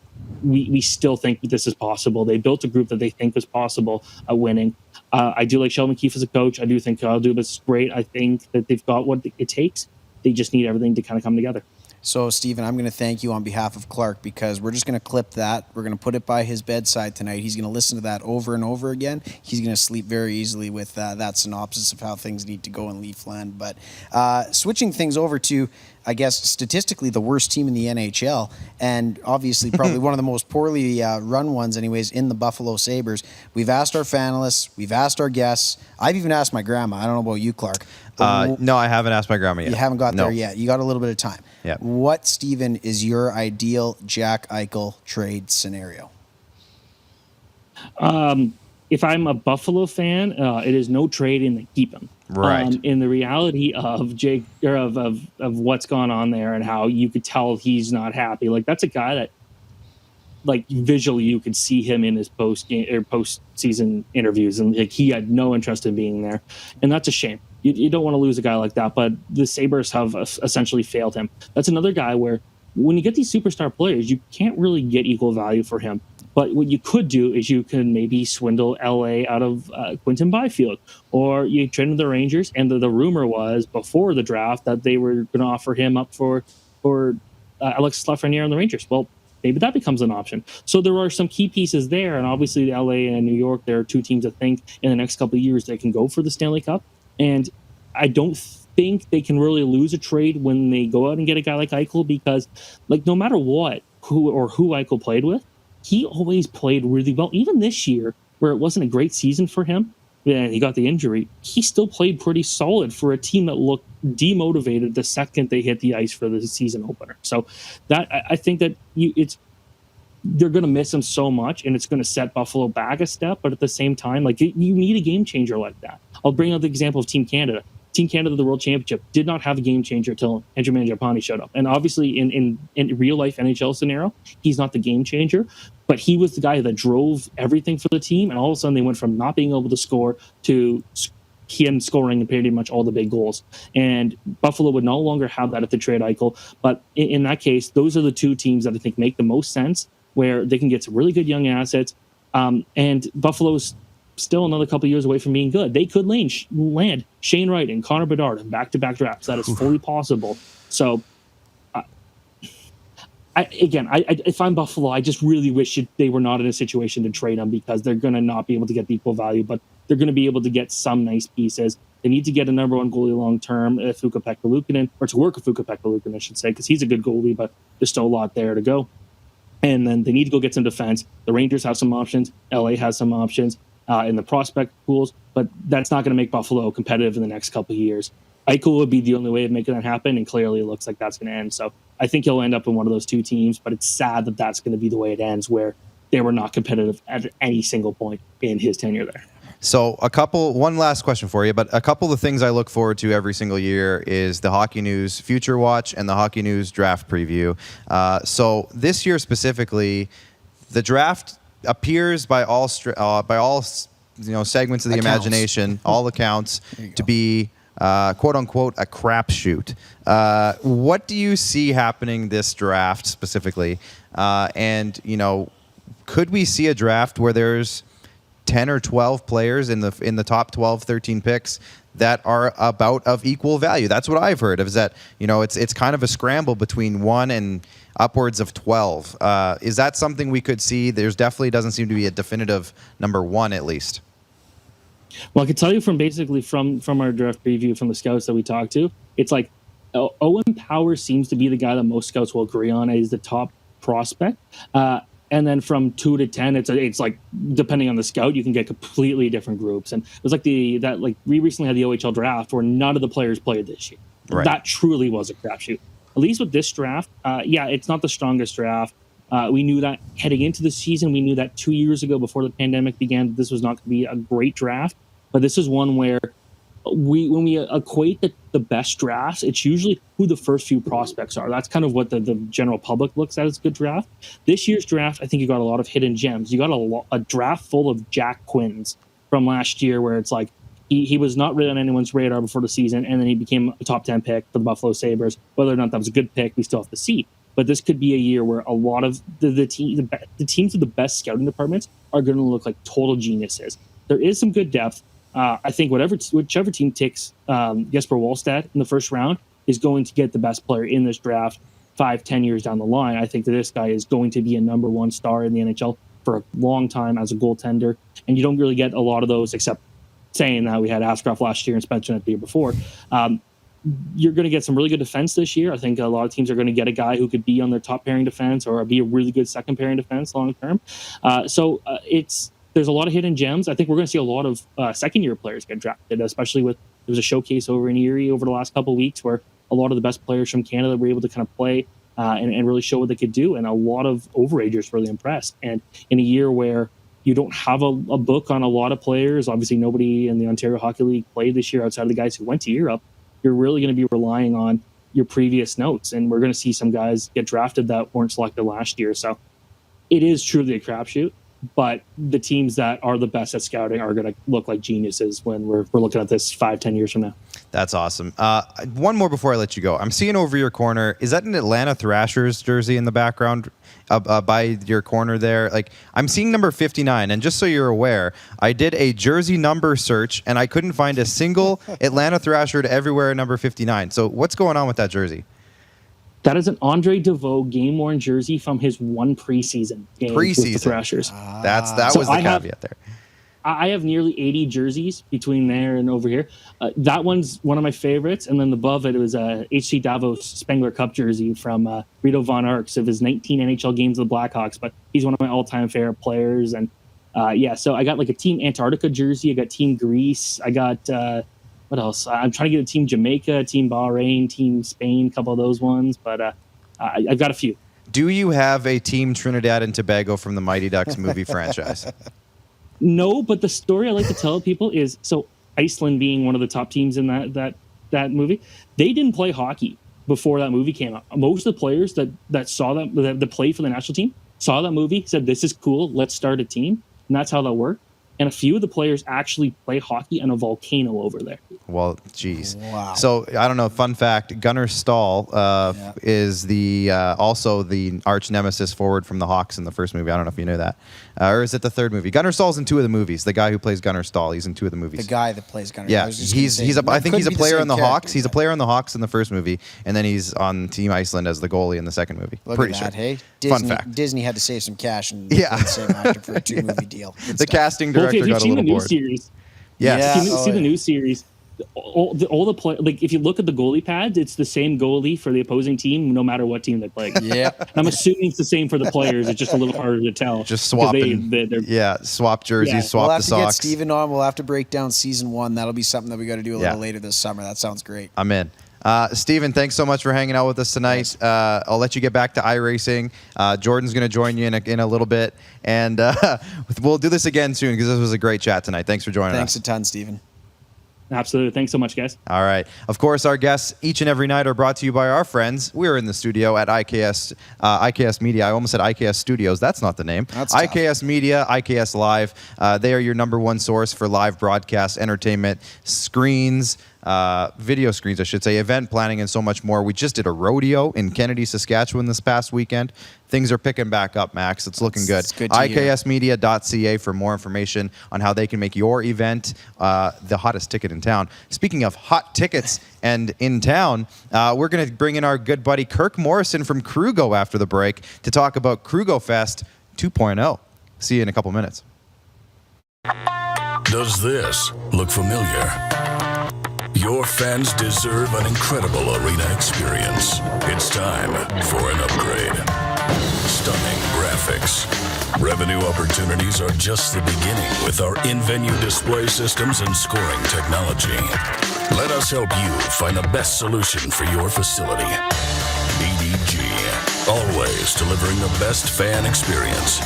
we still think this is possible. They built a group that they think was possible at winning. I do like Sheldon Keefe as a coach. I do think Kyle Dubas is great. I think that they've got what it takes. They just need everything to kind of come together. So, Stephen, I'm going to thank you on behalf of Clark because we're just going to clip that. We're going to put it by his bedside tonight. He's going to listen to that over and over again. He's going to sleep very easily with that synopsis of how things need to go in Leafland. But switching things over to, I guess, statistically the worst team in the NHL, and obviously probably one of the most poorly run ones anyways in the Buffalo Sabres. We've asked our finalists. We've asked our guests. I've even asked my grandma. I don't know about you, Clark. No, I haven't asked my grandma yet. You haven't got there yet. You got a little bit of time. Yeah. What, Stephen, is your ideal Jack Eichel trade scenario? If I'm a Buffalo fan, it is no trade in to keep him. Right. In the reality of Jake or of what's gone on there and how you could tell he's not happy. Like, that's a guy that, like, visually you could see him in his post-season interviews, and like he had no interest in being there, and that's a shame. You don't want to lose a guy like that, but the Sabres have essentially failed him. That's another guy where when you get these superstar players, you can't really get equal value for him. But what you could do is you can maybe swindle LA out of Quinton Byfield, or you trade him to the Rangers. And the rumor was before the draft that they were going to offer him up for Alexis Lafreniere on the Rangers. Well, maybe that becomes an option. So there are some key pieces there. And obviously LA and New York, there are two teams that think in the next couple of years they can go for the Stanley Cup. And I don't think they can really lose a trade when they go out and get a guy like Eichel, because, like, no matter what, who Eichel played with, he always played really well. Even this year, where it wasn't a great season for him, and he got the injury, he still played pretty solid for a team that looked demotivated the second they hit the ice for the season opener. So that I think that they're going to miss him so much, and it's going to set Buffalo back a step. But at the same time, like, you need a game changer like that. I'll bring up the example of Team Canada. Team Canada, the World Championship, did not have a game changer until Andrew Mangiapane showed up. And obviously, in real life NHL scenario, he's not the game changer. but he was the guy that drove everything for the team. And all of a sudden they went from not being able to score to him scoring pretty much all the big goals. And Buffalo would no longer have that if they trade Eichel. But in that case, those are the two teams that I think make the most sense, where they can get some really good young assets. And Buffalo's still another couple of years away from being good. They could land Shane Wright and Connor Bedard in back-to-back drafts. That is fully possible. So, if I'm Buffalo, I just really wish they were not in a situation to trade him, because they're going to not be able to get the equal value, but they're going to be able to get some nice pieces. They need to get a number one goalie long-term, Fuka-Pekka Luukkonen, or to work with Fuka-Pekka Luukkonen, I should say, because he's a good goalie, but there's still a lot there to go. And then they need to go get some defense. The Rangers have some options. LA has some options in the prospect pools, but that's not going to make Buffalo competitive in the next couple of years. Eichel would be the only way of making that happen, and clearly it looks like that's going to end. So I think he'll end up in one of those two teams, but it's sad that that's going to be the way it ends, where they were not competitive at any single point in his tenure there. So one last question for you, but a couple of things I look forward to every single year is the Hockey News Future Watch and the Hockey News Draft Preview. So this year specifically, the draft appears by all segments of the imagination, all accounts, to be quote unquote a crapshoot. What do you see happening this draft specifically? And could we see a draft where there's 10 or 12 players in the top 12, 13 picks that are about of equal value? That's what I've heard, is that, it's kind of a scramble between 1 and upwards of 12. Is that something we could see? There's definitely doesn't seem to be a definitive number 1, at least. Well, I can tell you from our draft preview from the scouts that we talked to, it's like Owen Power seems to be the guy that most scouts will agree on as the top prospect. And then from 2 to 10, it's like, depending on the scout, you can get completely different groups. And it was like we recently had the OHL draft where none of the players played this year. Right. That truly was a crapshoot. At least with this draft, it's not the strongest draft. We knew that heading into the season. We knew that 2 years ago, before the pandemic began, this was not going to be a great draft. But this is one where when we equate the best drafts, it's usually who the first few prospects are. That's kind of what the general public looks at as a good draft. This year's draft, I think you got a lot of hidden gems. You got a draft full of Jack Quinns from last year, where it's like he was not really on anyone's radar before the season, and then he became a top 10 pick for the Buffalo Sabres. Whether or not that was a good pick, we still have to see. But this could be a year where a lot of the teams with the best scouting departments are going to look like total geniuses. There is some good depth. I think whichever team takes Jesper Wallstedt in the first round is going to get the best player in this draft 5-10 years down the line. I think that this guy is going to be a number one star in the NHL for a long time as a goaltender. And you don't really get a lot of those, except saying that we had Ashcroft last year and Spencer the year before. You're going to get some really good defense this year. I think a lot of teams are going to get a guy who could be on their top pairing defense or be a really good second pairing defense long term. There's a lot of hidden gems. I think we're going to see a lot of second-year players get drafted, especially there was a showcase over in Erie over the last couple of weeks where a lot of the best players from Canada were able to kind of play and really show what they could do. And a lot of overagers really impressed. And in a year where you don't have a book on a lot of players, obviously nobody in the Ontario Hockey League played this year outside of the guys who went to Europe, you're really going to be relying on your previous notes. And we're going to see some guys get drafted that weren't selected last year. So it is truly a crapshoot. But the teams that are the best at scouting are going to look like geniuses when we're looking at this 5-10 years from now. That's awesome. One more before I let you go. I'm seeing over your corner. Is that an Atlanta Thrashers jersey in the background by your corner there? Like, I'm seeing number 59. And just so you're aware, I did a jersey number search and I couldn't find a single Atlanta Thrasher everywhere number 59. So what's going on with that jersey? That is an Andre Deveaux game-worn jersey from his one preseason game with the Thrashers. That was the caveat there. I have nearly 80 jerseys between there and over here. That one's one of my favorites. And then above it was a HC Davos Spengler Cup jersey from Rito Von Arx of his 19 NHL games with the Blackhawks. But he's one of my all-time favorite players. And so I got like a Team Antarctica jersey. I got Team Greece. I got... what else? I'm trying to get a Team Jamaica, Team Bahrain, Team Spain, a couple of those ones, but I've got a few. Do you have a Team Trinidad and Tobago from the Mighty Ducks movie franchise? No, but the story I like to tell people is, so Iceland being one of the top teams in that movie, they didn't play hockey before that movie came out. Most of the players that saw that played for the national team saw that movie, said, this is cool, let's start a team. And that's how that worked. And a few of the players actually play hockey on a volcano over there. Well, geez. Wow. So I don't know. Fun fact: Gunnar Stahl is the also the arch nemesis forward from the Hawks in the first movie. I don't know if you know that, or is it the third movie? Gunnar Stahl's in 2 of the movies. The guy who plays Gunnar Stahl, he's in 2 of the movies. The guy that plays Gunnar. Yeah, I think he's a player on the Hawks. He's a player on the Hawks in the first movie, and then he's on Team Iceland as the goalie in the second movie. Look Pretty at that, sure. hey? Fun fact. Disney had to save some cash and Yeah. get the same actor for a 2-movie deal. Good The stuff. casting Well, director if you've got a seen the little new bored. series, Yes. if you see the new series, all the play, like if you look at the goalie pads, it's the same goalie for the opposing team, no matter what team they play. Yeah. And I'm assuming it's the same for the players. It's just a little harder to tell. Just because swapping. they're Swap jerseys, Yeah. swap We'll the have to get socks. Steven on. We'll have to break down season 1. That'll be something that we got to do a Yeah. little later this summer. That sounds great. I'm in. Steven, thanks so much for hanging out with us tonight. I'll let you get back to iRacing. Jordan's going to join you in a little bit. And we'll do this again soon because this was a great chat tonight. Thanks for joining us. Thanks a ton, Steven. Absolutely. Thanks so much, guys. All right. Of course, our guests each and every night are brought to you by our friends. We're in the studio at IKS Media. I almost said IKS Studios. That's not the name. That's tough. IKS Media, IKS Live. They are your number one source for live broadcast, entertainment, screens, video screens, I should say, event planning, and so much more. We just did a rodeo in Kennedy, Saskatchewan this past weekend. Things are picking back up, Max. It's looking good. It's good to hear. IKSmedia.ca for more information on how they can make your event the hottest ticket in town. Speaking of hot tickets and in town, we're going to bring in our good buddy Kirk Morrison from Krugo after the break to talk about KrugoFest 2.0. See you in a couple minutes. Does this look familiar? Your fans deserve an incredible arena experience. It's time for an upgrade. Stunning graphics. Revenue opportunities are just the beginning with our in-venue display systems and scoring technology. Let us help you find the best solution for your facility. BDG, always delivering the best fan experience.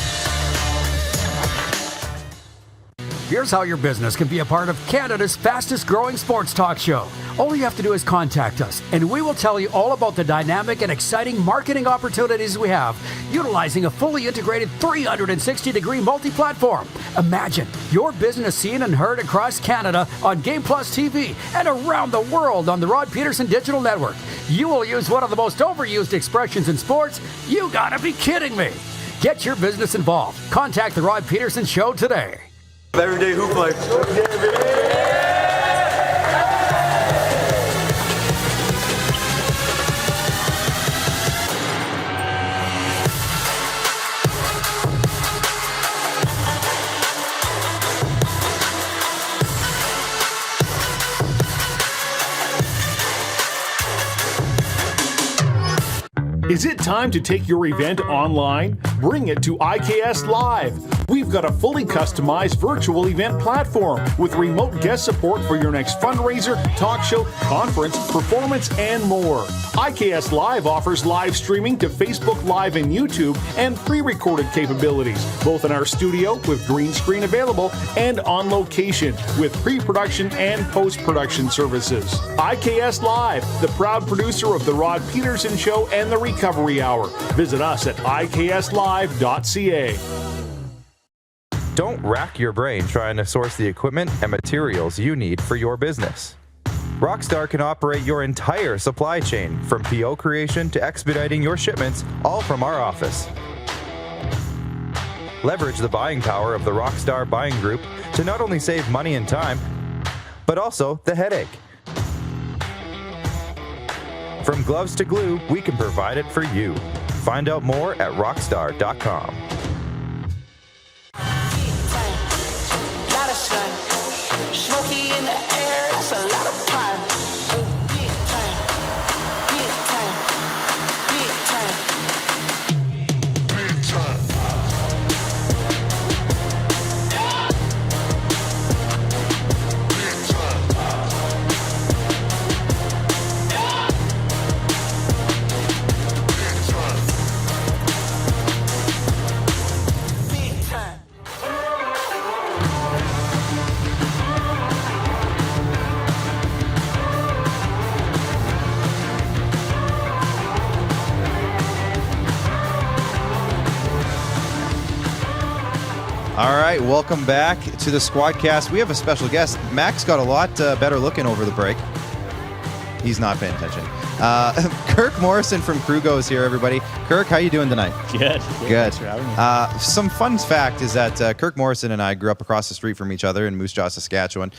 Here's how your business can be a part of Canada's fastest growing sports talk show. All you have to do is contact us, and we will tell you all about the dynamic and exciting marketing opportunities we have, utilizing a fully integrated 360-degree multi-platform. Imagine your business seen and heard across Canada on Game Plus TV and around the world on the Rod Peterson Digital Network. You will use one of the most overused expressions in sports. You gotta be kidding me. Get your business involved. Contact the Rod Peterson Show today. Everyday hoop life. Is it time to take your event online? Bring it to IKS Live. We've got a fully customized virtual event platform with remote guest support for your next fundraiser, talk show, conference, performance, and more. IKS Live offers live streaming to Facebook Live and YouTube and pre-recorded capabilities, both in our studio with green screen available and on location with pre-production and post-production services. IKS Live, the proud producer of The Rod Peterson Show and The Recovery Hour. Visit us at ikslive.ca. Don't rack your brain trying to source the equipment and materials you need for your business. Rockstar can operate your entire supply chain, from PO creation to expediting your shipments, all from our office. Leverage the buying power of the Rockstar Buying Group to not only save money and time, but also the headache. From gloves to glue, we can provide it for you. Find out more at rockstar.com. Lot of sun, smoky in the air, that's a lot of pine. Big time, big time, big time, big time. right, welcome back to the SquadCast. We have a special guest. Max got a lot better looking over the break. He's not paying attention. Kirk Morrison from Krugo is here, everybody. Kirk, how you doing tonight? Good. Good. Thanks for having me. Some fun fact is that Kirk Morrison and I grew up across the street from each other in Moose Jaw, Saskatchewan.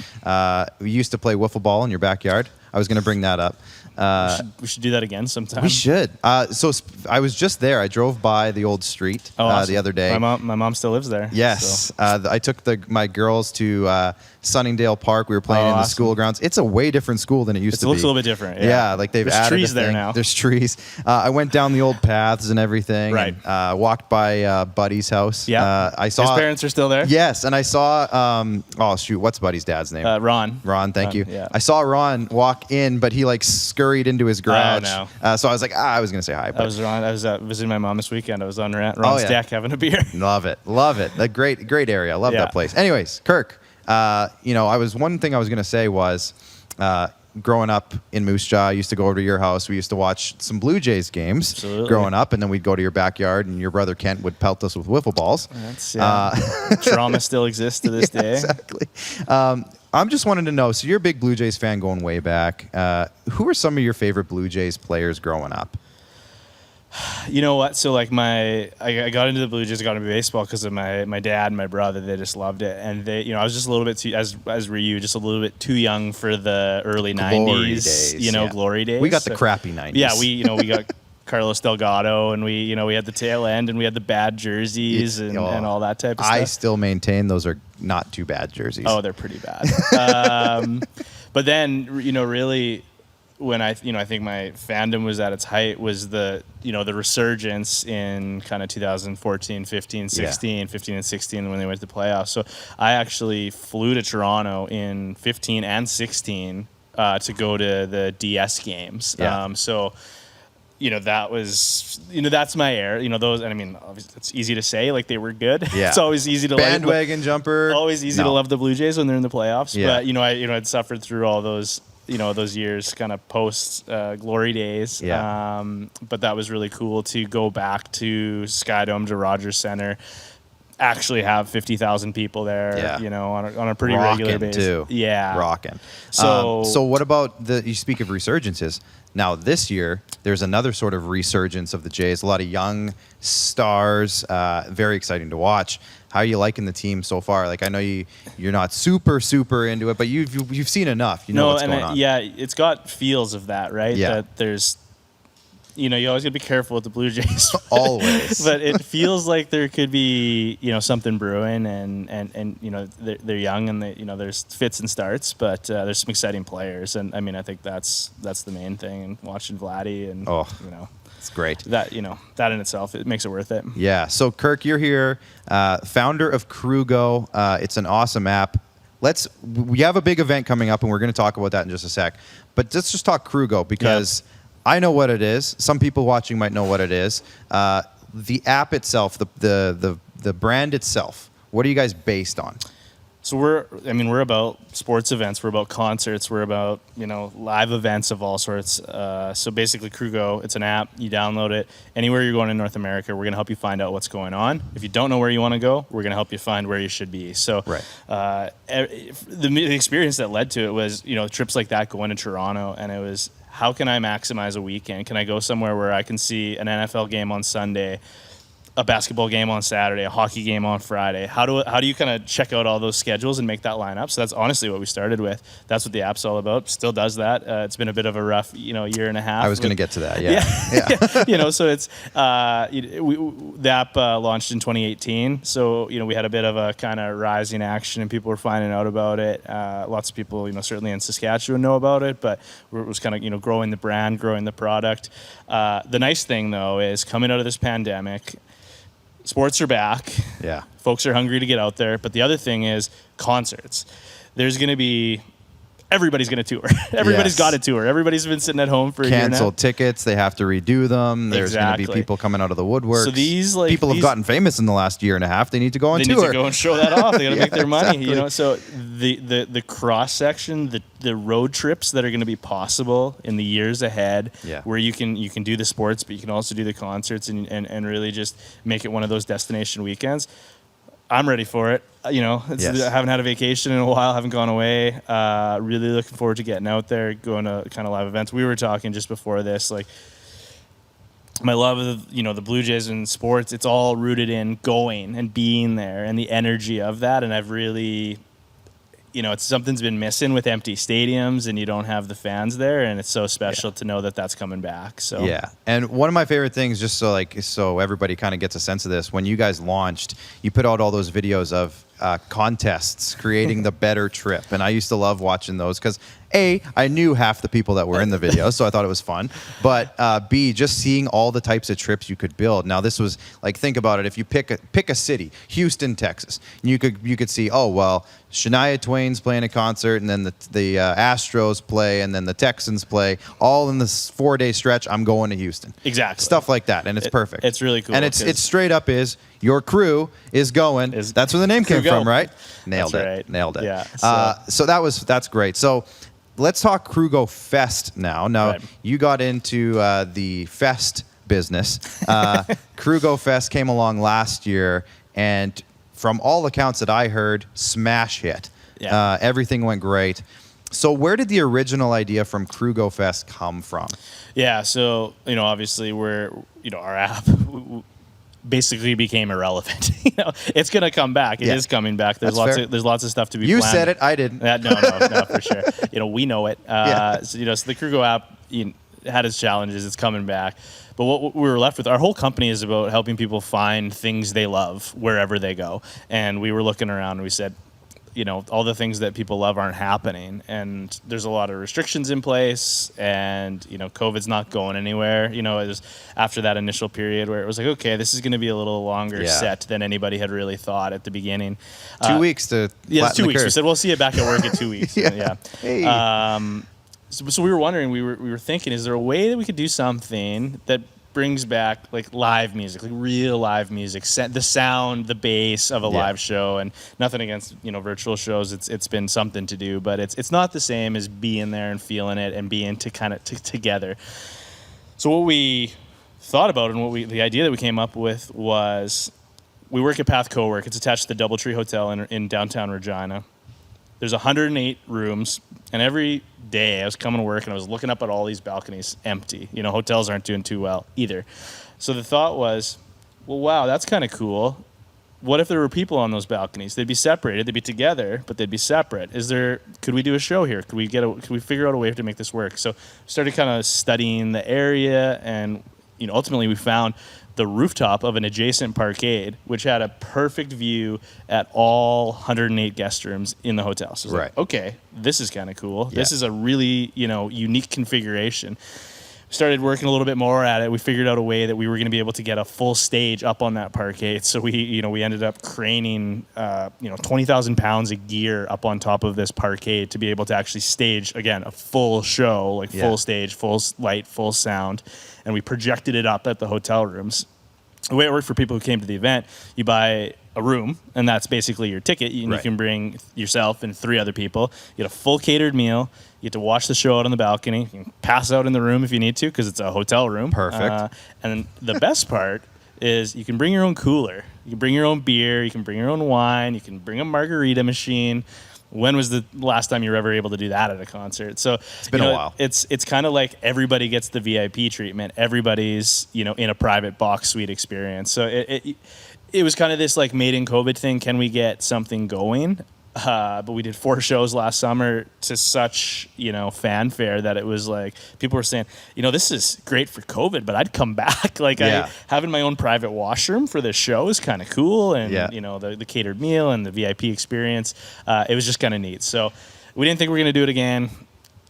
We used to play wiffle ball in your backyard. I was going to bring that up. We should do that again sometime. We should. I was just there. I drove by the old street Awesome. the other day. My mom still lives there. Yes. So. I took my girls to Sunningdale Park. We were playing in the school grounds. It's a way different school than it used to be. It looks a little bit different. Yeah, like they've There's added trees a there thing. now. There's trees. I went down the old paths and everything. Right. And, walked by Buddy's house. Yeah. I saw his parents are still there. Yes, and I saw. What's Buddy's dad's name? Ron. Ron, thank you. Yeah. I saw Ron walk in, but he like scurried into his garage. no. So I was like, I was gonna say hi. But I was Ron. I was visiting my mom this weekend. I was on Ron's deck having a beer. Love it. A great area. Love Yeah. that place. Anyways, Kirk, one thing I was gonna say was, growing up in Moose Jaw, I used to go over to your house. We used to watch some Blue Jays games Absolutely. growing up, and then we'd go to your backyard, and your brother Kent would pelt us with wiffle balls. That's trauma still exists to this day. Exactly. I'm just wanting to know, so you're a big Blue Jays fan going way back. Who are some of your favorite Blue Jays players growing up? You know what? So like I got into the Blue Jays, got into baseball because of my dad and my brother. They just loved it, and I was just a little bit too, as were you, just a little bit too young for the early Glory 90s. days, Glory days. We got the crappy 90s. Yeah, we got Carlos Delgado, and we had the tail end, and we had the bad jerseys and all that type of stuff. I still maintain those are not too bad jerseys. Oh, they're pretty bad. But then, really, when I think my fandom was at its height was the resurgence in kind of 2014, 15, 16, 15 and 16 when they went to the playoffs. So I actually flew to Toronto in 15 and 16 to go to the DS games. Yeah. That was, that's my air. Those, and I mean, obviously it's easy to say, like they were good. Yeah. It's always easy to bandwagon jumper. Always easy to love the Blue Jays when they're in the playoffs. Yeah. But I'd suffered through all those those years, kind of post glory days. Yeah. But that was really cool to go back to Skydome, to Rogers Center, actually have 50,000 people there. Yeah. On a pretty Rockin' regular basis. too. Yeah, Rocking. So what about you speak of resurgences? Now this year, there's another sort of resurgence of the Jays. A lot of young stars, very exciting to watch. How are you liking the team so far? Like I know you're not super into it, but you've seen enough. You know what's going on. Yeah, it's got feels of that, right? Yeah. That there's, you always gotta be careful with the Blue Jays. Always. But it feels like there could be, something brewing, and they're young, and there's fits and starts, but there's some exciting players, and I mean I think that's the main thing. And watching Vladdy, and it's great. that that in itself, it makes it worth it. Yeah. So Kirk, you're here, founder of Krugo. It's an awesome app. We have a big event coming up, and we're going to talk about that in just a sec. But let's just talk Krugo because I know what it is. Some people watching might know what it is. The app itself, the brand itself. What are you guys based on? So we're about sports events. We're about concerts. We're about, live events of all sorts. So basically Krugo, it's an app. You download it. Anywhere you're going in North America, we're going to help you find out what's going on. If you don't know where you want to go, we're going to help you find where you should be. So the experience that led to it was, trips like that, going to Toronto, and it was, how can I maximize a weekend? Can I go somewhere where I can see an NFL game on Sunday, a basketball game on Saturday, a hockey game on Friday? How do you kind of check out all those schedules and make that line up? So that's honestly what we started with. That's what the app's all about. Still does that. It's been a bit of a rough, year and a half. I was going to get to that. Yeah. So it's the app launched in 2018. So we had a bit of a kind of rising action, and people were finding out about it. Lots of people, certainly in Saskatchewan know about it, but it was kind of growing the brand, growing the product. The nice thing though is coming out of this pandemic, sports are back. Yeah. Folks are hungry to get out there. But the other thing is concerts. There's going to be, everybody's going to tour. Everybody's got a tour. Everybody's been sitting at home for a year now. Canceled tickets. They have to redo them. There's going to be people coming out of the woodwork. So these people have gotten famous in the last year and a half. They need to go on tour. They need to go and show that off. They got to make their money. Exactly. So the cross section, the road trips that are going to be possible in the years ahead, where you can do the sports, but you can also do the concerts and really just make it one of those destination weekends. I'm ready for it. I haven't had a vacation in a while, haven't gone away. Really looking forward to getting out there, going to kind of live events. We were talking just before this, like, my love of the Blue Jays and sports, it's all rooted in going and being there and the energy of that. And I've really, it's something's been missing with empty stadiums and you don't have the fans there. And it's so special to know that that's coming back. So yeah. And one of my favorite things, just so everybody kind of gets a sense of this, when you guys launched, you put out all those videos of contests creating the better trip. And I used to love watching those because I knew half the people that were in the video, so I thought it was fun. But B, just seeing all the types of trips you could build. Now this was like, think about it. If you pick a city, Houston, Texas, you could see, oh well, Shania Twain's playing a concert, and then the Astros play, and then the Texans play, all in this 4-day stretch. I'm going to Houston. Exactly. Stuff like that, and it's perfect. It's really cool. And it's straight up is your crew is going. That's where the name came from, right? Nailed it. Right. Nailed it. Yeah. So that's great. So let's talk KrugoFest now. Now, you got into the fest business. KrugoFest came along last year, and from all accounts that I heard, smash hit. Yeah. Everything went great. So where did the original idea from KrugoFest come from? Yeah, so, obviously our app basically became irrelevant. It's going to come back. It is coming back. There's lots of stuff to be planned. You said it, I didn't. No, for sure. We know it. So the Krugo app had its challenges. It's coming back. But what we were left with, our whole company is about helping people find things they love wherever they go. And we were looking around and we said, all the things that people love aren't happening, and there's a lot of restrictions in place, and COVID's not going anywhere. It was after that initial period where it was like, okay, this is going to be be a little longer set than anybody had really thought at the beginning. 2 weeks to it's 2 weeks. We said we'll see you back at work in 2 weeks. Hey. So we were wondering, we were thinking, is there a way that we could do something that brings back like live music, like real live music, the sound, the bass of a live show? And nothing against virtual shows, it's been something to do, but it's not the same as being there and feeling it and being together. So what we thought about and the idea that we came up with was, we work at Path Co-work. It's attached to the Doubletree Hotel in downtown Regina. There's 108 rooms, and every day I was coming to work and I was looking up at all these balconies empty. Hotels aren't doing too well either. So the thought was, well, wow, that's kind of cool. What if there were people on those balconies? They'd be separated, they'd be together, but they'd be separate. Could we do a show here? Could we figure out a way to make this work? So we started kind of studying the area, and ultimately we found the rooftop of an adjacent parkade, which had a perfect view at all 108 guest rooms in the hotel. So like, okay, this is kind of cool. Yeah. This is a really, unique configuration. We started working a little bit more at it. We figured out a way that we were going to be able to get a full stage up on that parkade. So we ended up craning, 20,000 pounds of gear up on top of this parkade to be able to actually stage, again, a full show, like full stage, full light, full sound. And we projected it up at the hotel rooms. The way it worked for people who came to the event, you buy a room, and that's basically your ticket. You can bring yourself and 3 other people. You get a full catered meal. You get to watch the show out on the balcony. You can pass out in the room if you need to, because it's a hotel room. Perfect. And the best part is you can bring your own cooler. You can bring your own beer. You can bring your own wine. You can bring a margarita machine. When was the last time you were ever able to do that at a concert? So it's been a while. It's kind of like everybody gets the VIP treatment. Everybody's in a private box suite experience. So it was kind of this like made in COVID thing. Can we get something going? But we did 4 shows last summer to such, fanfare that it was like, people were saying, this is great for COVID, but I'd come back. Like having my own private washroom for this show is kind of cool. And, the catered meal and the VIP experience, it was just kind of neat. So we didn't think we were going to do it again.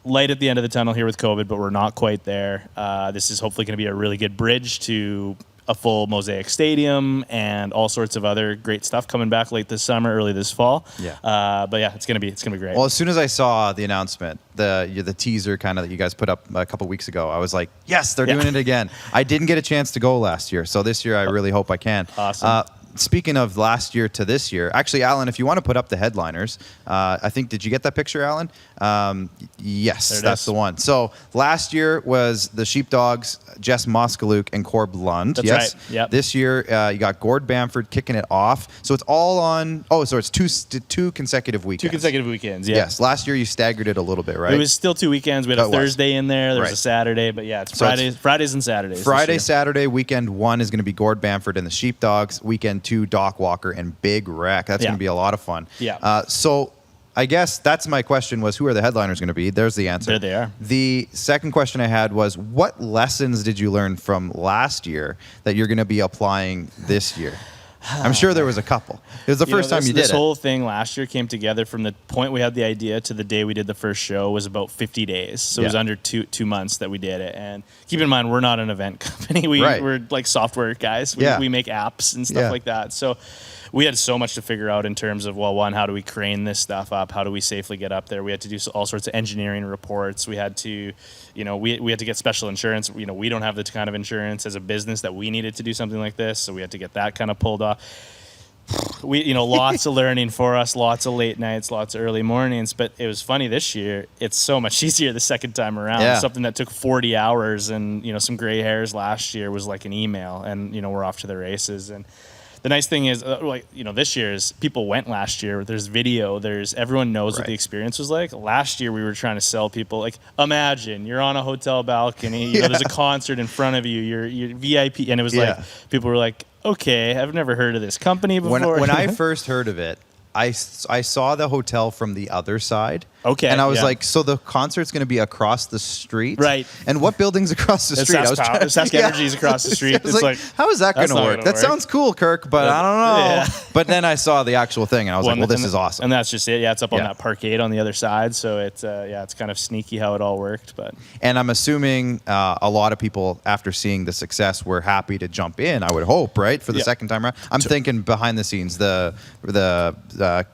Light at the end of the tunnel here with COVID, but we're not quite there. This is hopefully going to be a really good bridge to a full Mosaic Stadium and all sorts of other great stuff coming back late this summer, early this fall. But it's gonna be great. Well, as soon as I saw the announcement, the teaser kind of that you guys put up a couple weeks ago, I was like, yes, they're doing it again. I didn't get a chance to go last year, so this year I really hope I can. Awesome. speaking of last year to this year, actually, Alan, if you want to put up the headliners, I think, did you get that picture, Alan? Yes, that's the one. So last year was the Sheepdogs, Jess Moskaluk, and Corb Lund. That's yes. right. Yep. This year, you got Gord Bamford kicking it off. So it's all on, so it's two consecutive weekends. 2 consecutive weekends, yeah. Yes. Last year, you staggered it a little bit, right? It was still 2 weekends. We had a Thursday in there. There was Right. a Saturday, but yeah, it's So Fridays and Saturdays. Friday, Saturday, weekend 1 is going to be Gord Bamford and the Sheepdogs. Weekend 2, Doc Walker and Big Wreck. That's going to be a lot of fun. Yeah. So I guess that's my question was, who are the headliners going to be? There's the answer. There they are. The second question I had was, what lessons did you learn from last year that you're going to be applying this year? I'm sure there was a couple. It was the first time you did it. This whole thing last year came together from the point we had the idea to the day we did the first show was about 50 days. So it was under two months that we did it. And keep in mind, we're not an event company. We're like software guys. We make apps and stuff like that. So we had so much to figure out in terms of, well, one, how do we crane this stuff up? How do we safely get up there? We had to do all sorts of engineering reports. We had to, we had to get special insurance. We don't have the kind of insurance as a business that we needed to do something like this. So we had to get that kind of pulled off. Lots of learning for us, lots of late nights, lots of early mornings. But it was funny this year. It's so much easier the second time around. Yeah. Something that took 40 hours and, some gray hairs last year was like an email and, we're off to the races. And the nice thing is, this year is people went last year. There's video. Everyone knows what the experience was like. Last year, we were trying to sell people, like, imagine you're on a hotel balcony. There's a concert in front of you. You're VIP. And it was like, people were like, okay, I've never heard of this company before. When I first heard of it, I saw the hotel from the other side. Okay. And I was like, so the concert's going to be across the street? Right. And what building's across the street? Sask Energy's across the street. It's like, how is that going to work? That sounds cool, Kirk, but I don't know. Yeah. But then I saw the actual thing, and I was like, well, this is awesome. And that's just it. Yeah, it's up on that parkade on the other side. So it's it's kind of sneaky how it all worked. And I'm assuming a lot of people, after seeing the success, were happy to jump in, I would hope, right, for the second time around. I'm thinking behind the scenes, the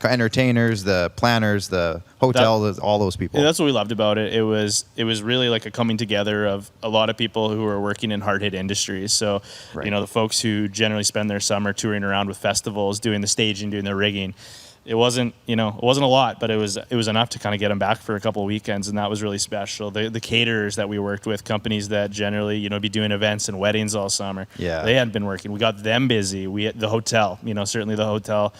entertainers, the planners, the hotel, all those people. Yeah, that's what we loved about it. It was really like a coming together of a lot of people who are working in hard hit industries. So, the folks who generally spend their summer touring around with festivals, doing the staging, doing the rigging. It wasn't a lot, but it was enough to kind of get them back for a couple of weekends, and that was really special. The caterers that we worked with, companies that generally be doing events and weddings all summer, they hadn't been working. We got them busy. The hotel, certainly the hotel,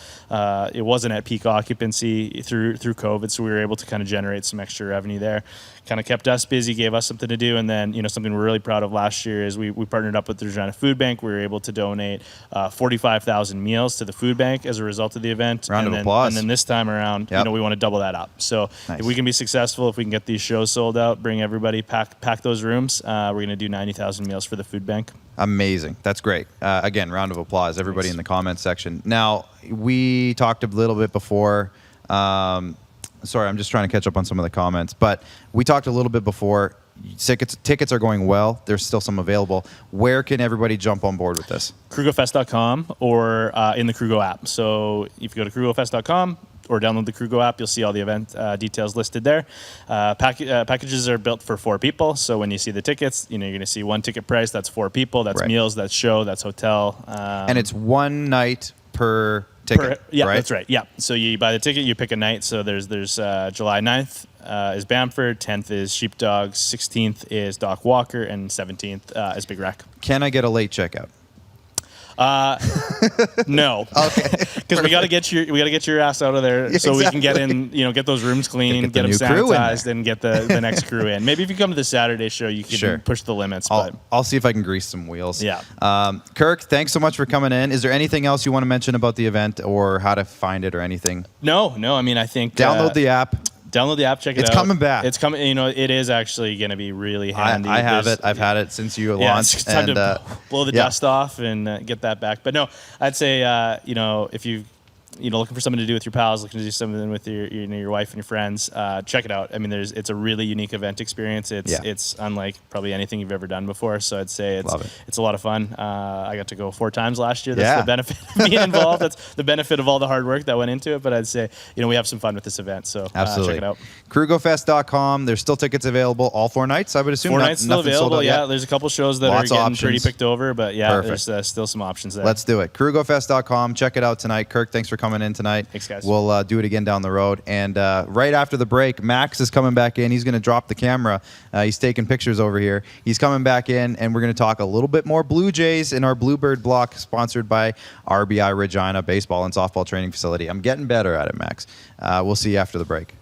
it wasn't at peak occupancy through COVID, so we were able to kind of generate some extra revenue there. Kind of kept us busy, gave us something to do, and then something we're really proud of last year is we partnered up with the Regina Food Bank. We were able to donate 45,000 meals to the food bank as a result of the event. Round of applause. And then this time around, we want to double that up. So if we can be successful, if we can get these shows sold out, bring everybody, pack those rooms, we're going to do 90,000 meals for the food bank. Amazing. That's great. Again, round of applause, everybody in the comments section. Now, we talked a little bit before. Sorry, I'm just trying to catch up on some of the comments. But we talked a little bit before. Tickets are going well. There's still some available. Where can everybody jump on board with this? KrugoFest.com or in the Krugo app. So if you go to KrugoFest.com or download the Krugo app, you'll see all the event details listed there. Packages are built for 4 people. So when you see the tickets, you're going to see one ticket price. That's 4 people. That's meals. That's show. That's hotel. And it's one night per ticket, right? That's right. Yeah. So you buy the ticket, you pick a night. So there's July 9th is Bamford, 10th is Sheepdogs, 16th is Doc Walker, and 17th is Big Wreck. Can I get a late checkout? No. Okay. Because we got to get your ass out of there so we can get in, get those rooms clean, get them sanitized, and get the next crew in. Maybe if you come to the Saturday show, you can push the limits. I'll see if I can grease some wheels. Yeah. Kirk, thanks so much for coming in. Is there anything else you want to mention about the event or how to find it or anything? No. I mean, I think download the app. Download the app, check it out. It's coming back. It's coming. It is actually going to be really handy. I have it. I've had it since you launched. It's time to blow the dust off and get that back. But no, I'd say if you looking for something to do with your pals, looking to do something with your wife and your friends, check it out. I mean, it's a really unique event experience. It's unlike probably anything you've ever done before. So I'd say it's a lot of fun. I got to go 4 times last year. That's the benefit of being involved. That's the benefit of all the hard work that went into it. But I'd say, we have some fun with this event. So absolutely. Check it out. KrugoFest.com. There's still tickets available all 4 nights, I would assume. 4 nights still available. Yeah, there's a couple shows that Lots are getting options. pretty picked over, but Perfect. there's still some options there. Let's do it. KrugoFest.com. Check it out tonight. Kirk, thanks for coming in tonight. Thanks, guys. We'll do it again down the road. And right after the break, Max is coming back in. He's going to drop the camera. He's taking pictures over here. He's coming back in, and we're going to talk a little bit more Blue Jays in our Bluebird block, sponsored by RBI Regina Baseball and Softball Training Facility. I'm getting better at it, Max. We'll see you after the break.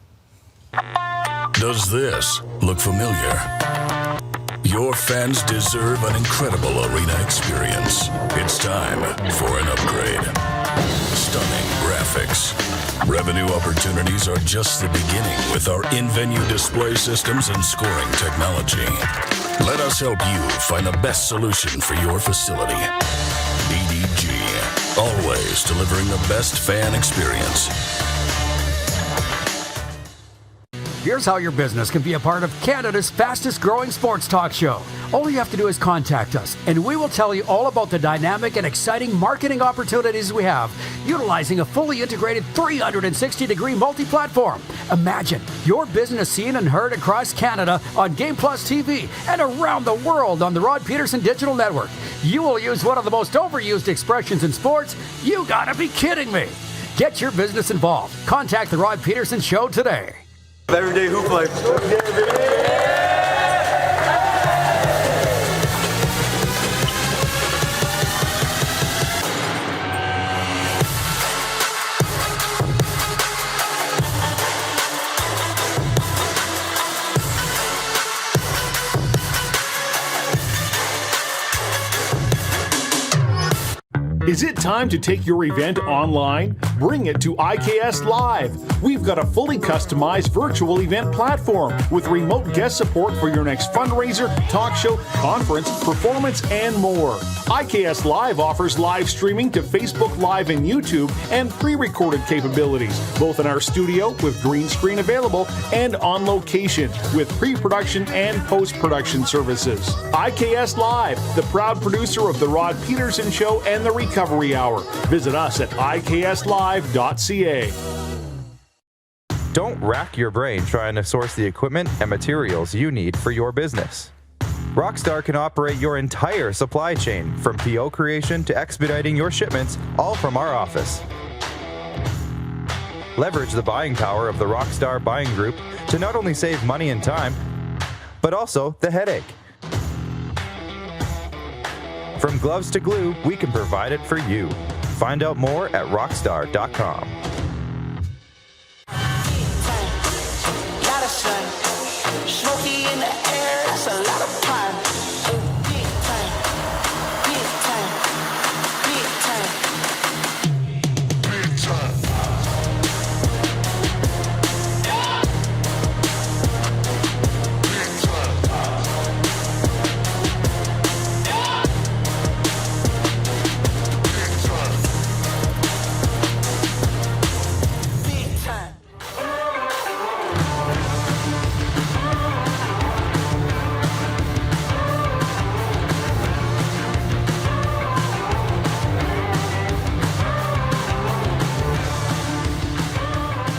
Does this look familiar? Your fans deserve an incredible arena experience. It's time for an upgrade. Stunning graphics. Revenue opportunities are just the beginning with our in-venue display systems and scoring technology. Let us help you find the best solution for your facility. EDG, always delivering the best fan experience. Here's how your business can be a part of Canada's fastest growing sports talk show. All you have to do is contact us, and we will tell you all about the dynamic and exciting marketing opportunities we have, utilizing a fully integrated 360-degree multi-platform. Imagine your business seen and heard across Canada on Game Plus TV and around the world on the Rod Peterson Digital Network. You will use one of the most overused expressions in sports. You gotta be kidding me. Get your business involved. Contact the Rod Peterson Show today. Everyday hoop life. Is it time to take your event online? Bring it to IKS Live. We've got a fully customized virtual event platform with remote guest support for your next fundraiser, talk show, conference, performance, and more. IKS Live offers live streaming to Facebook Live and YouTube and pre-recorded capabilities, both in our studio with green screen available and on location with pre-production and post-production services. IKS Live, the proud producer of The Rod Peterson Show and The Recovery Hour. Visit us at ikslive.ca. Don't rack your brain trying to source the equipment and materials you need for your business. Rockstar can operate your entire supply chain, from PO creation to expediting your shipments, all from our office. Leverage the buying power of the Rockstar buying group to not only save money and time, but also the headache. From gloves to glue, we can provide it for you. Find out more at rockstar.com. Lot of sun, smoky in the air, that's a lot of pine. Big time, big time, big time, big time.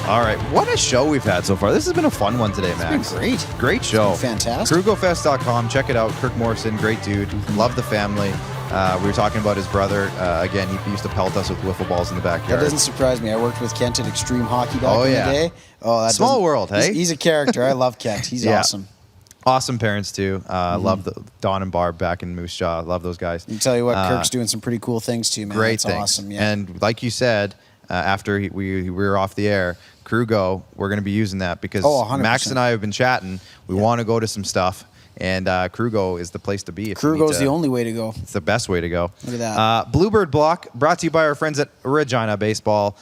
All right, what a show we've had so far. This has been a fun one today, Max. been great. Great show. It's been fantastic. KrugoFest.com. Check it out. Kirk Morrison, great dude. Love the family. We were talking about his brother. Again, he used to pelt us with wiffle balls in the backyard. That doesn't surprise me. I worked with Kent at Extreme Hockey back in the day. Oh, that Small world, hey? He's a character. I love Kent. He's awesome. Awesome parents, too. Love Don and Barb back in Moose Jaw. Love those guys. I tell you what, Kirk's doing some pretty cool things, too, man. Great That's things. awesome, yeah. And like you said, after we were off the air, Krugo, we're going to be using that because 100%. Max and I have been chatting. We want to go to some stuff, and Krugo is the place to be. Krugo's the only way to go. It's the best way to go. Look at that. Bluebird Block, brought to you by our friends at Regina Baseball.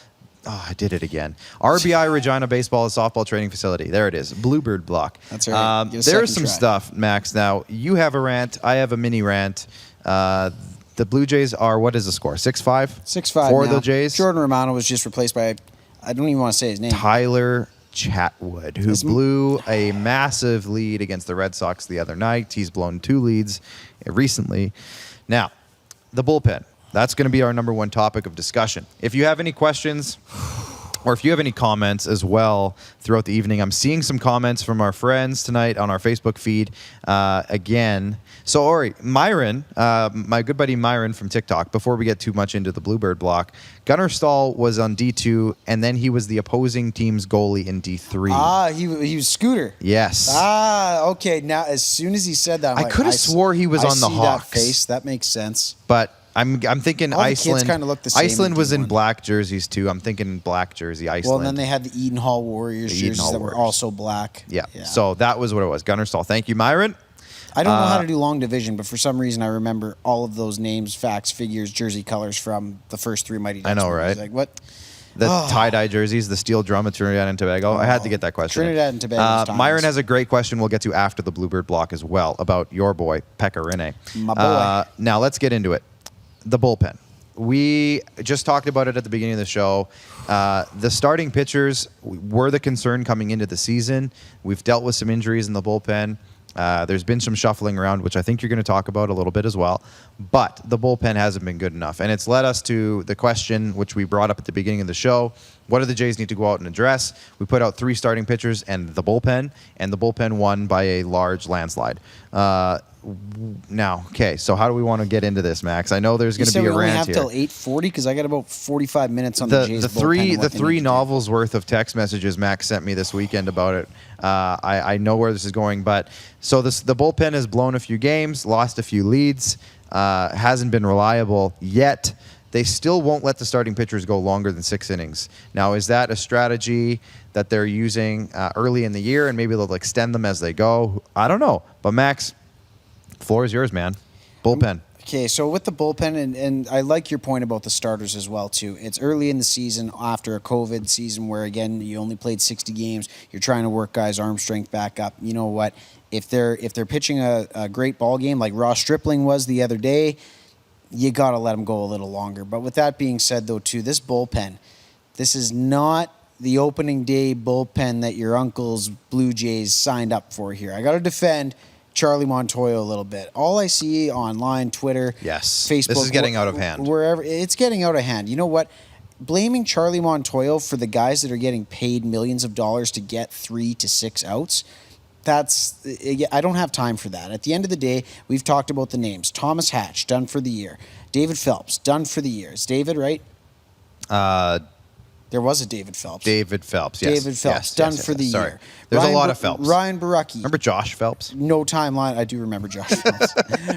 Oh, I did it again. RBI Regina Baseball and Softball Training Facility. There it is. Bluebird Block. That's right. There's some stuff, Max. Now, you have a rant. I have a mini rant. the Blue Jays are, what is the score? 6-5? 6-5 for now. the Jays. Jordan Romano was just replaced by, I don't even want to say his name. Tyler Chatwood, who blew a massive lead against the Red Sox the other night. He's blown 2 leads recently. Now, the bullpen. That's going to be our number one topic of discussion. If you have any questions, or if you have any comments as well throughout the evening, I'm seeing some comments from our friends tonight on our Facebook feed again. So, Ori, Myron, my good buddy Myron from TikTok, before we get too much into the Bluebird block, Gunnar Stahl was on D2, and then he was the opposing team's goalie in D3. Ah, he was Scooter. Yes. Ah, okay. Now, as soon as he said that, I'm I like, could have swore he was on the Hawks. That face. That makes sense. But I'm thinking All the Iceland. kids kinda look the same Iceland in was in D1. black jerseys too. I'm thinking black jersey Iceland. Well, and then they had the Eden Hall Warriors The Eden jerseys Hall that were Warriors. also black. Yeah. So that was what it was. Gunnar Stahl. Thank you, Myron. I don't know how to do long division, but for some reason I remember all of those names, facts, figures, jersey colors from the first 3 Mighty Ducks. I know, movies. right? Like, what? The tie-dye jerseys, the steel drum of Trinidad and Tobago. I had to get that question. Trinidad and Tobago's times. Myron has a great question we'll get to after the Bluebird block as well about your boy, Pekka Rinne. My boy. Now let's get into it. The bullpen. We just talked about it at the beginning of the show. The starting pitchers were the concern coming into the season. We've dealt with some injuries in the bullpen. There's been some shuffling around, which I think you're going to talk about a little bit as well. But the bullpen hasn't been good enough. And it's led us to the question, which we brought up at the beginning of the show. What do the Jays need to go out and address? We put out 3 starting pitchers and the bullpen won by a large landslide. Now, okay, so how do we want to get into this, Max? I know there's going to be a rant here. We only have till 8:40 because I got about 45 minutes on the Jays the bullpen three and what the they three need to do. novels worth of text messages Max sent me this weekend about it. I know where this is going, but so the bullpen has blown a few games, lost a few leads, hasn't been reliable yet. They still won't let the starting pitchers go longer than 6 innings. Now, is that a strategy that they're using early in the year, and maybe they'll extend them as they go? I don't know, but Max, floor is yours, man. Bullpen. Okay, so with the bullpen, and I like your point about the starters as well, too. It's early in the season after a COVID season where, again, you only played 60 games. You're trying to work guys' arm strength back up. You know what? If they're pitching a great ball game like Ross Stripling was the other day, you got to let them go a little longer. But with that being said, though, too, this bullpen, this is not the opening day bullpen that your uncle's Blue Jays signed up for here. I got to defend Charlie Montoyo a little bit. All I see online, Twitter, Yes. Facebook. This is getting out of hand. Wherever, it's getting out of hand. You know what? Blaming Charlie Montoyo for the guys that are getting paid millions of dollars to get 3 to 6 outs, I don't have time for that. At the end of the day, we've talked about the names. Thomas Hatch, done for the year. David Phelps, done for the year. It's David, right? There was a David Phelps. David Phelps, yes. David Phelps, Yes, done yes, for yes, the sorry. year. There's a lot of Phelps. Ryan Barucki. Remember Josh Phelps? No timeline. I do remember Josh Phelps.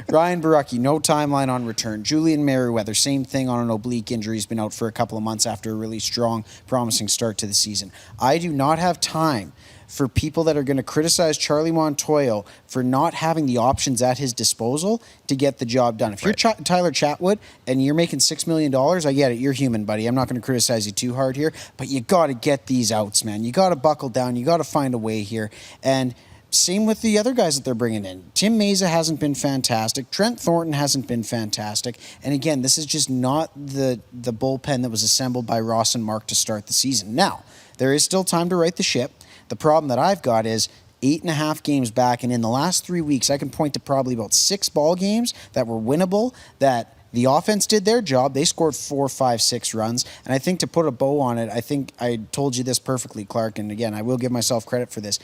Ryan Barucki, no timeline on return. Julian Merriweather, same thing on an oblique injury. He's been out for a couple of months after a really strong, promising start to the season. I do not have time for people that are going to criticize Charlie Montoyo for not having the options at his disposal to get the job done. If you're Tyler Chatwood and you're making $6 million, I get it. You're human, buddy. I'm not going to criticize you too hard here, but you got to get these outs, man. You got to buckle down. You got to find a way here. And same with the other guys that they're bringing in. Tim Meza hasn't been fantastic. Trent Thornton hasn't been fantastic. And again, this is just not the bullpen that was assembled by Ross and Mark to start the season. Now, there is still time to right the ship. The problem that I've got is 8.5 games back, and in the last 3 weeks, I can point to probably about 6 ball games that were winnable, that the offense did their job. They scored 4, 5, 6 runs. And I think to put a bow on it, I think I told you this perfectly, Clark, and again, I will give myself credit for this.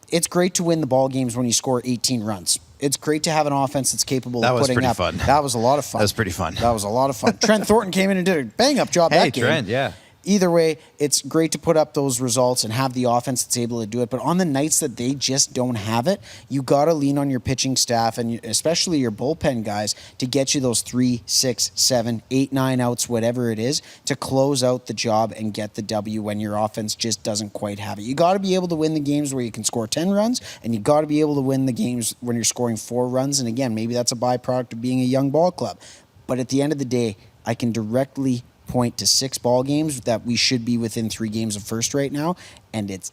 It's great to win the ball games when you score 18 runs. It's great to have an offense that's capable of putting up. Fun. That was a lot of fun. That was pretty fun. That was a lot of fun. Trent Thornton came in and did a bang-up job that game. Hey, Trent, yeah. Either way, it's great to put up those results and have the offense that's able to do it. But on the nights that they just don't have it, you got to lean on your pitching staff and especially your bullpen guys to get you those 3, 6, 7, 8, 9 outs, whatever it is, to close out the job and get the W when your offense just doesn't quite have it. You got to be able to win the games where you can score 10 runs, and you got to be able to win the games when you're scoring 4 runs. And again, maybe that's a byproduct of being a young ball club. But at the end of the day, I can directly point to 6 ball games that we should be within 3 games of first right now, and it's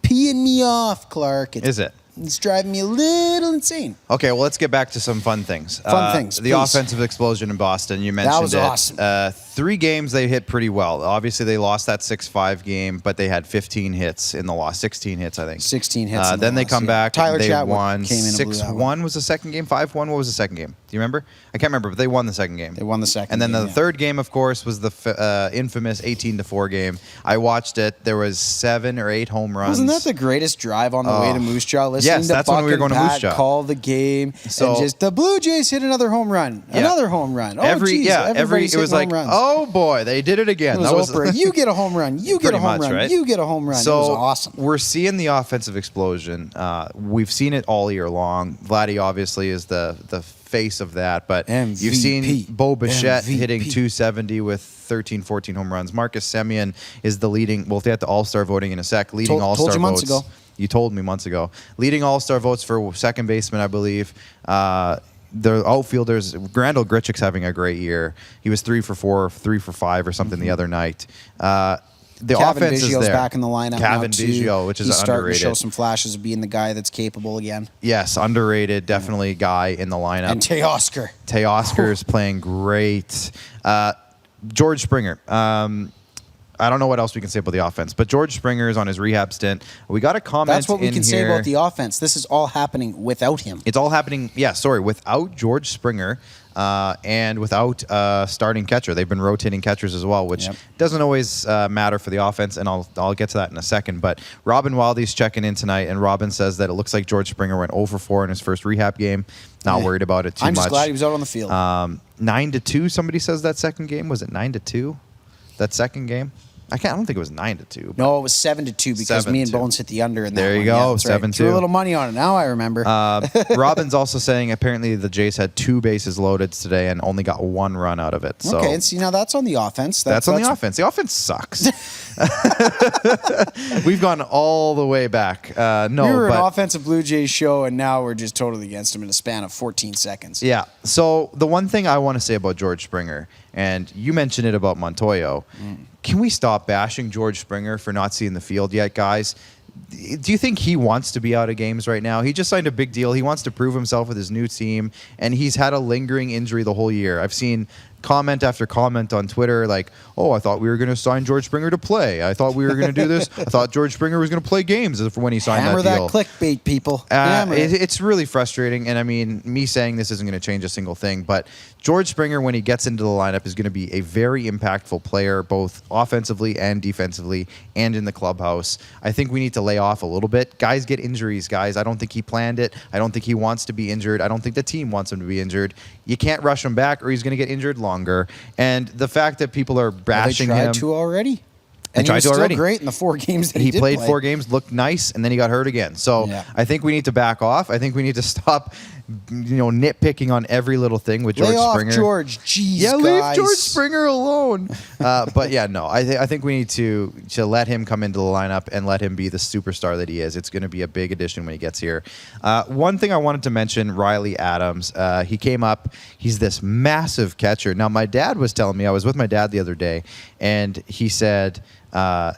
peeing me off, Clark. Is it? It's driving me a little insane. Okay, well, let's get back to some fun things. Fun things, The please. offensive explosion in Boston, you mentioned was it. awesome. 3 games they hit pretty well. Obviously, they lost that 6-5 game, but they had 15 hits in the loss. 16 hits, I think. 16 hits. in the Then they loss, come yeah. back. Tyler They Chatwood won. came in and blew that one. 6-1 was the second game. 5-1. What was the second game? Do you remember? I can't remember, but they won the second game. They won the second And then game, the yeah. third game, of course, was the infamous 18-4 game. I watched it. There was 7 or 8 home runs. Wasn't that the greatest drive on the way to Moose Jaw? Listening Yes, to that's Buck when we were and going to Pat Moose Jaw. call the game, So- and just the Blue Jays hit another home run, another home run. Oh, geez, everybody's it was hitting like, home runs. oh boy, they did it again. It was Oprah. You get a home run. You get a Pretty home much, run. right? You get a home run. So it was awesome. We're seeing the offensive explosion. We've seen it all year long. Vladdy obviously is the face of that, but MVP. you've seen Bo Bichette MVP. hitting 270 with 13, 14 home runs. Marcus Semien is the leading. We'll get to All-Star voting in a sec. Leading Told All-Star you months votes. ago. You told me months ago. Leading All-Star votes for second baseman, I believe. The outfielders, Randall Grichuk's having a great year. He was 3 for 4, 3 for 5 or something the other night. The Kevin offense is Biggio's there. back in the lineup now, Kevin too. Biggio, which is He's starting underrated. to show some flashes of being the guy that's capable again. Yes, underrated, definitely guy in the lineup. And Teoscar. Teoscar's playing great. George Springer. I don't know what else we can say about the offense, but George Springer is on his rehab stint. We got a comment. That's what we in can say here. about the offense. This is all happening without him. It's all happening. Yeah, sorry, without George Springer and without starting catcher. They've been rotating catchers as well, which doesn't always matter for the offense, and I'll get to that in a second. But Robin Wildy's checking in tonight, and Robin says that it looks like George Springer went 0 for 4 in his first rehab game. Not worried about it too much. I'm just glad he was out on the field. 9-2. Somebody says that second game. Was it 9-2? That second game. I don't think it was 9-2. No, it was 7-2 because me and 7-2. Bones hit the under in that There you one. go, Yeah, that's right. 7-2. Threw a little money on it. Now I remember. Robin's also saying apparently the Jays had 2 bases loaded today and only got 1 run out of it. So okay, and see, now that's on the offense. that's on the offense. The offense sucks. We've gone all the way back. We were an but offensive Blue Jays show, and now we're just totally against him in a span of 14 seconds. yeah. So the one thing I want to say about George Springer, and you mentioned it about Montoyo, can we stop bashing George Springer for not seeing the field yet, guys? Do you think he wants to be out of games right now? He just signed a big deal. He wants to prove himself with his new team, and he's had a lingering injury the whole year. I've seen comment after comment on Twitter like, oh, I thought we were going to sign George Springer to play. I thought we were going to do this. I thought George Springer was going to play games for when he signed Hammer that deal. that clickbait, people. Hammer it. It's really frustrating, and I mean, me saying this isn't going to change a single thing, but George Springer, when he gets into the lineup, is going to be a very impactful player, both offensively and defensively, and in the clubhouse. I think we need to lay off a little bit. Guys get injuries, guys. I don't think he planned it. I don't think he wants to be injured. I don't think the team wants him to be injured. You can't rush him back, or he's going to get injured longer. And the fact that people are bashing they tried him. to already. And he tried was to still already. great in the 4 games that he did played play. 4 games, looked nice, and then he got hurt again. So Yeah. I think we need to back off. I think we need to stop, nitpicking on every little thing with George Lay off Springer. George. Jeez, Yeah, guys. leave George Springer alone. But yeah, no, I think we need to let him come into the lineup and let him be the superstar that he is. It's going to be a big addition when he gets here. One thing I wanted to mention, Riley Adams. He came up. He's this massive catcher. Now, my dad was telling me, I was with my dad the other day, and he said, I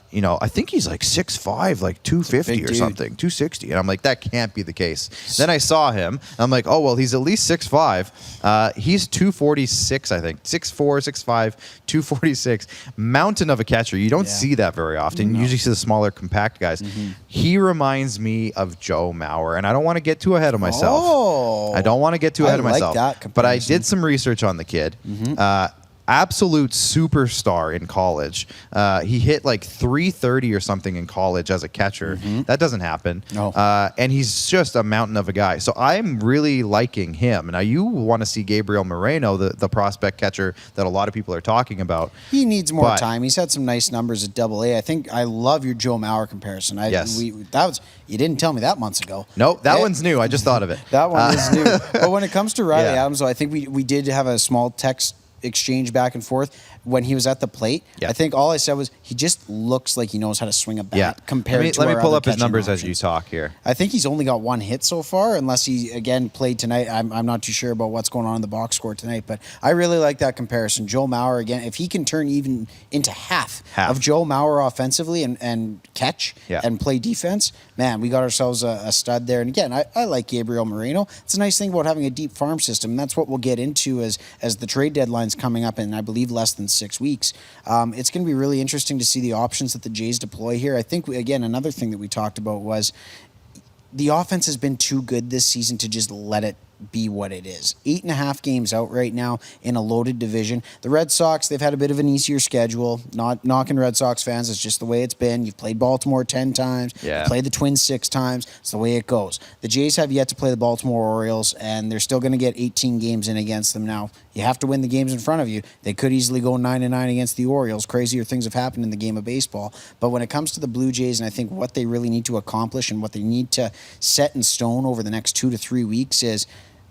think he's like 6'5", like 250 big or dude. something, 260. And I'm like, that can't be the case. Then I saw him, and I'm like, oh, well, he's at least 6'5". He's 246, I think. 6'4", 6'5", 246. Mountain of a catcher. You don't see that very often. You usually see the smaller, compact guys. He reminds me of Joe Mauer, and I don't want to get too ahead of myself. Oh. I don't want to get too ahead of like myself. that But I comparison. did some research on the kid. Absolute superstar in college. He hit like 330 or something in college as a catcher. That doesn't happen. No. And he's just a mountain of a guy. So I'm really liking him. Now, you want to see Gabriel Moreno, the prospect catcher that a lot of people are talking about. He needs more But- time. He's had some nice numbers at AA. I think I love your Joe Mauer comparison. Yes. You didn't tell me that months ago. Nope, that Yeah. one's new. I just thought of it. That one is new. But when it comes to Riley Yeah. Adams, though, I think we did have a small text exchange back and forth. when he was at the plate. Yeah. I think all I said was he just looks like he knows how to swing a bat Yeah. compared to Let me our pull other up his catching numbers as you options. talk here. I think he's only got one hit so far, unless he, again, played tonight. I'm not too sure about what's going on in the box score tonight, but I really like that comparison. Joe Mauer, again, if he can turn even into half. of Joe Mauer offensively and catch and play defense, man, we got ourselves a stud there. And again, I like Gabriel Moreno. It's a nice thing about having a deep farm system, and that's what we'll get into as the trade deadline's coming up in, I believe, less than 6 weeks. It's going to be really interesting to see the options that the Jays deploy here. I think, again, another thing that we talked about was the offense has been too good this season to just let it be what it is. 8.5 games out right now in a loaded division. The Red Sox, they've had a bit of an easier schedule. Not knocking Red Sox fans. It's just the way it's been. You've played Baltimore 10 times. Yeah. You've played the Twins 6 times. It's the way it goes. The Jays have yet to play the Baltimore Orioles, and they're still going to get 18 games in against them now. You have to win the games in front of you. They could easily go 9-9 against the Orioles. Crazier things have happened in the game of baseball. But when it comes to the Blue Jays, and I think what they really need to accomplish and what they need to set in stone over the next 2 to 3 weeks is,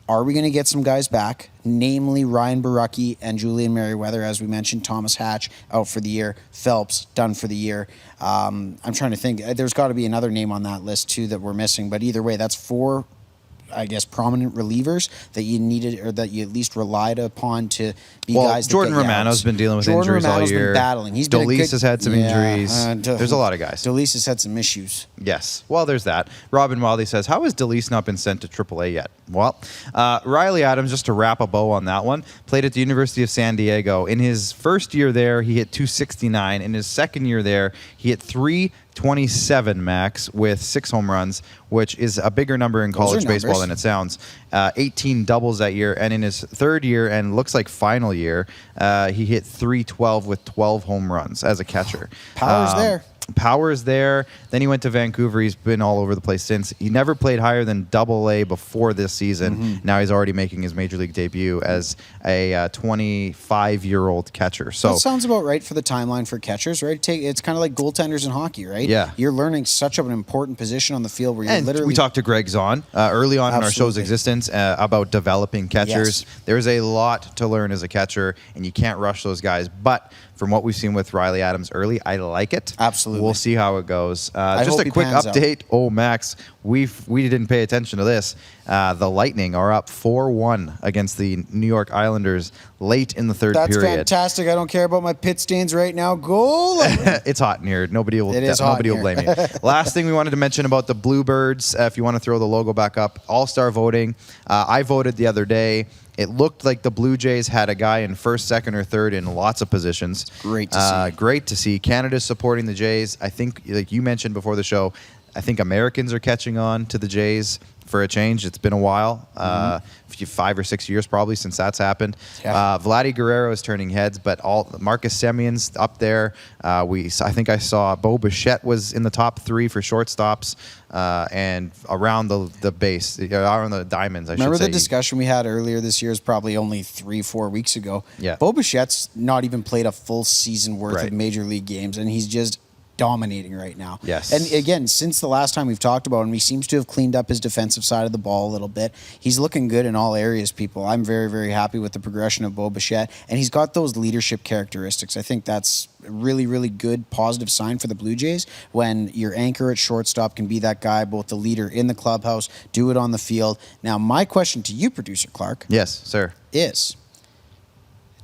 are we going to get some guys back, namely Ryan Barucki and Julian Merriweather, as we mentioned, Thomas Hatch out for the year, Phelps done for the year. I'm trying to think. There's got to be another name on that list, too, that we're missing. But either way, that's 4, I guess, prominent relievers that you needed or that you at least relied upon to be guys that Jordan get Romano's outs. been dealing with Jordan injuries Romano's all year. been battling. He's been Ellis has had some injuries. There's a lot of guys. Ellis has had some issues. Yes. Well, there's that. Robin Wiley says, how has DeLeese not been sent to AAA yet? Well, Riley Adams, just to wrap a bow on that one, played at the University of San Diego. In his first year there, he hit .269. In his second year there, he hit .327 max with 6 home runs, which is a bigger number in college baseball than it sounds. 18 doubles that year. And in his third year and looks like final year, he hit .312 with 12 home runs as a catcher. Power's there. Power is there. Then he went to Vancouver. He's been all over the place since. He never played higher than AA before this season. Now he's already making his major league debut as a 25-year-old catcher. So that sounds about right for the timeline for catchers, right? It's kind of like goaltenders in hockey, right? Yeah. You're learning such an important position on the field where you're and literally... we talked to Greg Zahn early on in our show's Absolutely. existence about developing catchers. Yes. There's a lot to learn as a catcher, and you can't rush those guys. But from what we've seen with Riley Adams early, I like it. Absolutely. We'll see how it goes. I Just hope a he quick pans out. update. Oh, Max, we didn't pay attention to this. The Lightning are up 4-1 against the New York Islanders late in the third That's period. fantastic. I don't care about my pit stains right now. Goal! It's hot in here. Nobody will blame me. Last thing we wanted to mention about the Bluebirds, if you want to throw the logo back up, all-star voting. I voted the other day. It looked like the Blue Jays had a guy in first, second, or third in lots of positions. Great to see. Great to see. Canada's supporting the Jays. I think, like you mentioned before the show, I think Americans are catching on to the Jays for a change. It's been a while, 5 or 6 years probably since that's happened. Yeah. Vladdy Guerrero is turning heads, but Marcus Semion's up there. I think I saw Bo Bichette was in the top 3 for shortstops, and around the base, around the diamonds. Remember the discussion we had earlier this year is probably only 3-4 weeks ago. Yeah. Bo Bichette's not even played a full season worth of major league games, and he's just dominating right now. Yes. And again, since the last time we've talked about him, he seems to have cleaned up his defensive side of the ball a little bit. He's looking good in all areas, people. I'm very, very happy with the progression of Bo Bichette, and he's got those leadership characteristics. I think that's a really, really good positive sign for the Blue Jays when your anchor at shortstop can be that guy, both the leader in the clubhouse, do it on the field. Now, my question to you, Producer Clark, Yes, sir. is,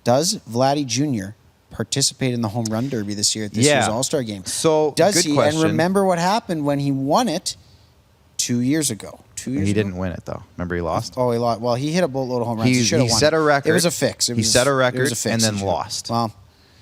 does Vladdy Jr. participate in the home run derby this year at this year's All-Star game? So, does good he? question. And remember what happened when he won it 2 years ago. He didn't win it, though. Remember he lost? Oh, he lost. Well, he hit a boatload of home runs. He should have won. set a record. It was a fix. He set a It record was a fix. and then He should- lost. Well,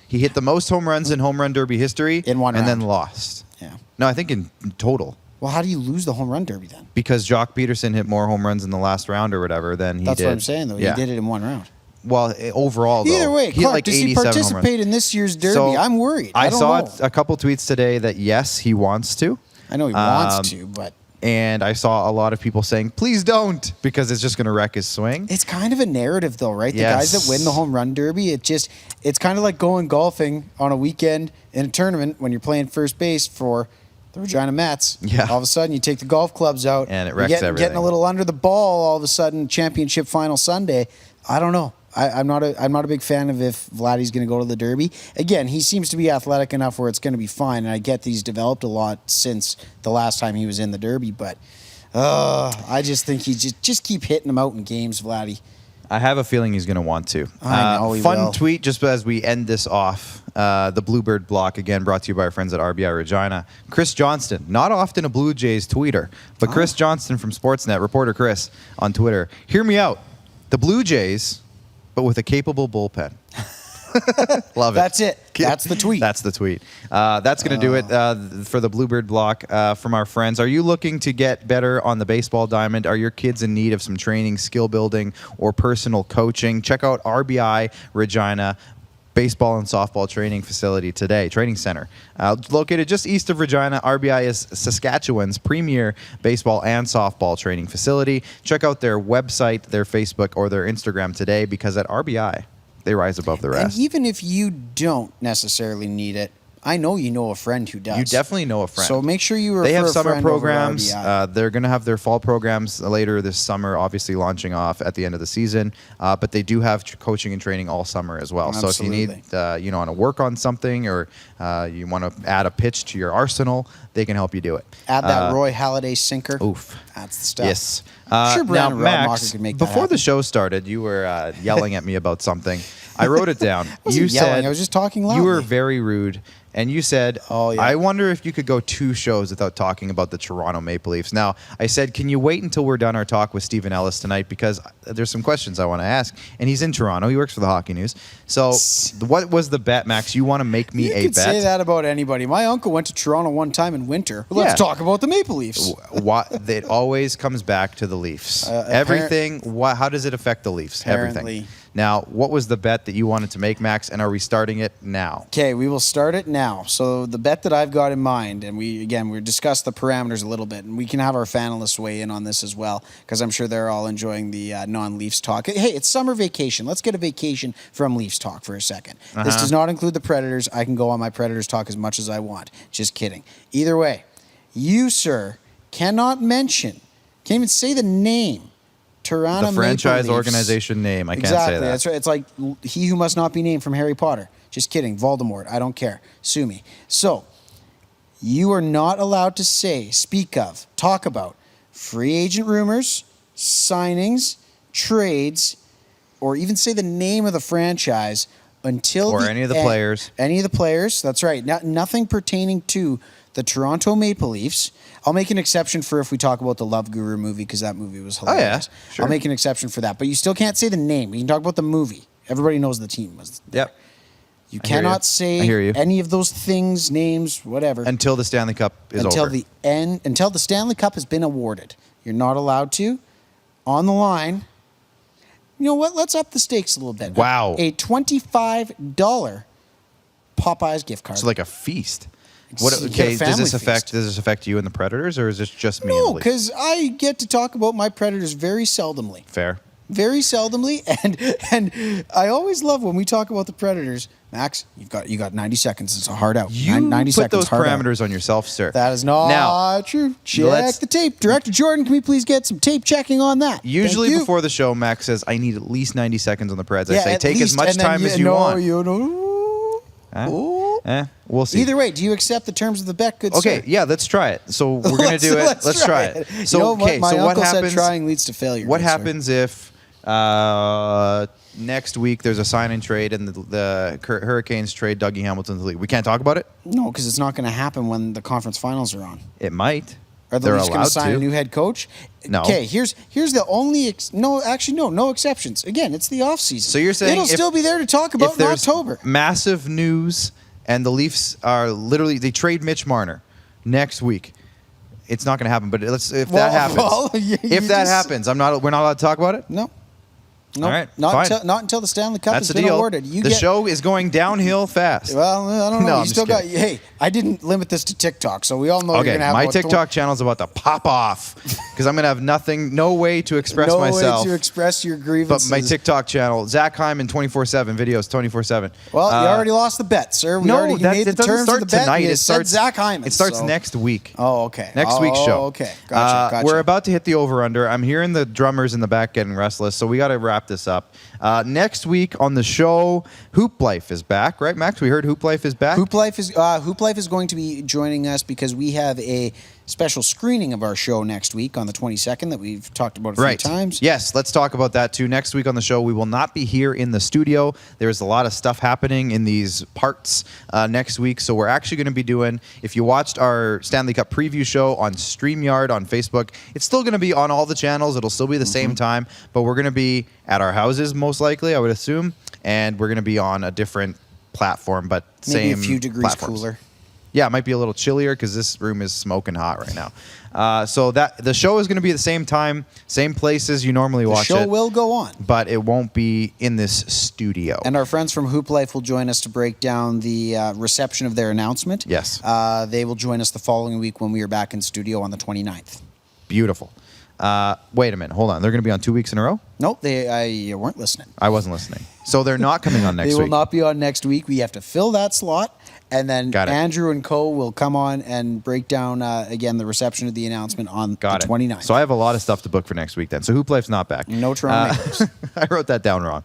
He hit the most home runs in home run derby history In one and round. then lost. yeah. No, I think in total. Well, how do you lose the home run derby then? Because Jock Peterson hit more home runs in the last round or whatever than he That's did. what I'm saying, though. Yeah. He did it in one round. Well, overall, though. Either way, he hit Clark, like does he 87 home runs. participate in this year's derby? So, I'm worried. I don't saw know. a couple tweets today that yes, he wants to. I know he wants to, but And I saw a lot of people saying, please don't, because it's just going to wreck his swing. it's kind of a narrative, though, right? The Yes. guys that win the home run derby, it's kind of like going golfing on a weekend in a tournament when you're playing first base for the Regina Mets. Yeah. All of a sudden, you take the golf clubs out. And it you're wrecks getting everything. a little under the ball all of a sudden, championship final Sunday. I don't know. I'm not a big fan of if Vladdy's going to go to the Derby. Again, he seems to be athletic enough where it's going to be fine, and I get that he's developed a lot since the last time he was in the Derby, but I just think he just keep hitting him out in games, Vladdy. I have a feeling he's going to want to. I know he fun will. tweet just as we end this off. The Bluebird block, again, brought to you by our friends at RBI Regina. Chris Johnston, not often a Blue Jays tweeter, but Chris Johnston from Sportsnet, reporter Chris on Twitter. Hear me out. The Blue Jays, but with a capable bullpen. Love it. That's it. That's the tweet. That's the tweet. That's going to do it for the Bluebird block from our friends. Are you looking to get better on the baseball diamond? Are your kids in need of some training, skill building, or personal coaching? Check out RBI Regina baseball and softball training facility today, training center. Located just east of Regina, RBI is Saskatchewan's premier baseball and softball training facility. Check out their website, their Facebook, or their Instagram today, because at RBI, they rise above the rest. And even if you don't necessarily need it, I know you know a friend who does. You definitely know a friend. So make sure you refer They have a summer friend over to programs. RBI. They're going to have their fall programs later this summer, obviously launching off at the end of the season. But they do have coaching and training all summer as well. Absolutely. So if you need, want to work on something, or you want to add a pitch to your arsenal, they can help you do it. Add that Roy Halladay sinker. Oof. That's the stuff. Yes. Sure, Now, Brandon Max, Rodmacher could make that before the happen. show started, you were yelling at me about something. I wrote it down. wasn't You yelling, said I was just talking loudly. You were very rude. And you said, Oh, yeah. I wonder if you could go 2 shows without talking about the Toronto Maple Leafs. Now, I said, can you wait until we're done our talk with Stephen Ellis tonight? Because there's some questions I want to ask. And he's in Toronto. He works for the Hockey News. So what was the bet, Max? You want to make me You a could bet? say that about anybody. My uncle went to Toronto one time in winter. Let's Yeah. talk about the Maple Leafs. It always comes back to the Leafs. Everything. How does it affect the Leafs? Apparently. Everything. Now, what was the bet that you wanted to make, Max? And are we starting it now? Okay, we will start it now. So the bet that I've got in mind, and we discussed the parameters a little bit, and we can have our panelists weigh in on this as well, because I'm sure they're all enjoying the non-Leafs talk. Hey, it's summer vacation. Let's get a vacation from Leafs talk for a second. This does not include the Predators. I can go on my Predators talk as much as I want. Just kidding. Either way, you, sir, can't even say the name. Toronto The franchise Maple Leafs. organization name. I can't Exactly. say that. That's right. It's like he who must not be named from Harry Potter. Just kidding. Voldemort. I don't care. Sue me. So, you are not allowed to say, speak of, talk about free agent rumors, signings, trades, or even say the name of the franchise until Or any of the players. Any of the players. That's right. Nothing pertaining to the Toronto Maple Leafs. I'll make an exception for if we talk about the Love Guru movie, because that movie was hilarious. Oh, yeah. Sure. I'll make an exception for that. But you still can't say the name. You can talk about the movie. Everybody knows the team was there. Yep. You I hear cannot you. I say hear you. any of those things, names, whatever. Until the Stanley Cup is until over. the end, until the Stanley Cup has been awarded. You're not allowed to. On the line. You know what? Let's up the stakes a little bit. Wow. A $25 Popeyes gift card. It's like a feast. You get a family feast. Does this affect you and the Predators, or is this just me No, and the Leafs? because I get to talk about my Predators very seldomly. Fair. Very seldomly, and I always love when we talk about the Predators. Max, you got 90 seconds. It's a hard out. You 90 put seconds. those hard out. parameters on yourself, sir. That is not Now, true. Check let's- the tape. Director Jordan, can we please get some tape checking on that? Usually Thank you. before the show, Max says, I need at least 90 seconds on the Preds. I Yeah, say, at take as least, much and then time as you want. Huh? Ooh. We'll see. Either way, do you accept the terms of the bet, good Okay, sir? yeah, let's try it. So we're going to do it. Let's try it. So, you know okay, what? My so what uncle happens? said trying leads to failure. What good sir. happens if next week there's a sign and trade and the Hurricanes trade Dougie Hamilton to the league? We can't talk about it? No, because it's not going to happen when the conference finals are on. It might. Are the They're Leafs going allowed to sign to. a new head coach? No. Okay, here's the only no exceptions. Again, it's the offseason. So you're saying it'll if- still be there to talk about If in there's October. massive news and the Leafs are literally, they trade Mitch Marner next week. It's not going to happen, but if that happens, if that happens, we're not allowed to talk about it? No. All right, not fine. not until the Stanley Cup That's has the been deal. awarded. The show is going downhill fast. Well, I don't know. No, You I'm still just got. kidding. Hey, I didn't limit this to TikTok, so we all know you're Okay, gonna have my about TikTok channel is about to pop off because I'm going to have no way to express no myself. way to express your But grievances. my TikTok channel, Zach Hyman 24/7 videos 24/7. Well, you already lost the bet, sir. You made it the doesn't terms start of the bet. tonight. You It said starts Zach Hyman. It starts so- next week. Oh, okay. Next week's show. Okay, gotcha. We're about to hit the over/under. I'm hearing the drummers in the back getting restless, so we got to wrap wrap this up. Next week on the show, Hoop Life is back, right, Max? We heard Hoop Life is back. Hoop Life is going to be joining us because we have a special screening of our show next week on the 22nd that we've talked about a few times. Yes, let's talk about that too. Next week on the show, we will not be here in the studio. There's a lot of stuff happening in these parts next week. So we're actually going to be doing, if you watched our Stanley Cup preview show on StreamYard on Facebook, it's still going to be on all the channels. It'll still be the same time, but we're going to be at our houses most likely, I would assume, and we're going to be on a different platform, but maybe same a few degrees platforms. cooler. Yeah, it might be a little chillier because this room is smoking hot right now. So that the show is going to be the same time, same places you normally watch it. The show will go on. But it won't be in this studio. And our friends from Hoop Life will join us to break down the reception of their announcement. Yes. They will join us the following week when we are back in studio on the 29th. Beautiful. Wait a minute. Hold on. They're going to be on 2 weeks in a row? Nope, you weren't listening. I wasn't listening. So they're not coming on next week. They will not be on next week. We have to fill that slot. And then Andrew and Co. will come on and break down, again, the reception of the announcement on the 29th. So I have a lot of stuff to book for next week then. So Hoop Life's not back. No Toronto Maplers. I wrote that down wrong.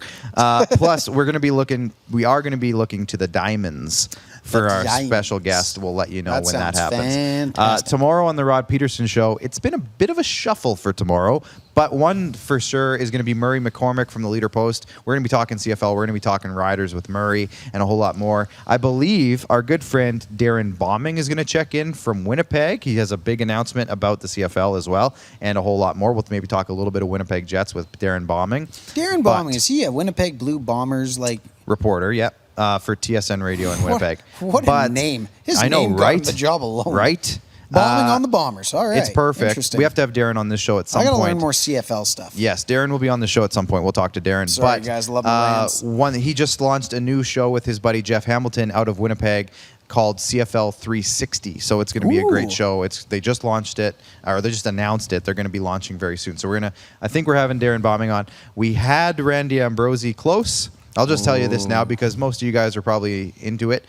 Plus, we are going to be looking to the Diamonds for our special guest. We'll let you know when that happens. Fantastic. Tomorrow on the Rod Peterson Show, it's been a bit of a shuffle for tomorrow, but one for sure is going to be Murray McCormick from the Leader Post. We're going to be talking CFL. We're going to be talking Riders with Murray and a whole lot more. I believe our good friend Darren Bombing is going to check in from Winnipeg. He has a big announcement about the CFL as well and a whole lot more. We'll maybe talk a little bit of Winnipeg Jets with Darren Bombing. Darren Bombing, is he a Winnipeg Blue Bombers reporter? Yep. For TSN Radio in Winnipeg. What a name. His name got him the job alone. Right? Bombing on the Bombers. All right. It's perfect. We have to have Darren on this show at some point. I got to learn more CFL stuff. Yes, Darren will be on the show at some point. We'll talk to Darren. Sorry, guys. Love my rants. He just launched a new show with his buddy Jeff Hamilton out of Winnipeg called CFL 360. So it's going to be a great show. They just launched it, or they just announced it. They're going to be launching very soon. So I think we're having Darren Bombing on. We had Randy Ambrosi close. I'll just tell you this now because most of you guys are probably into it.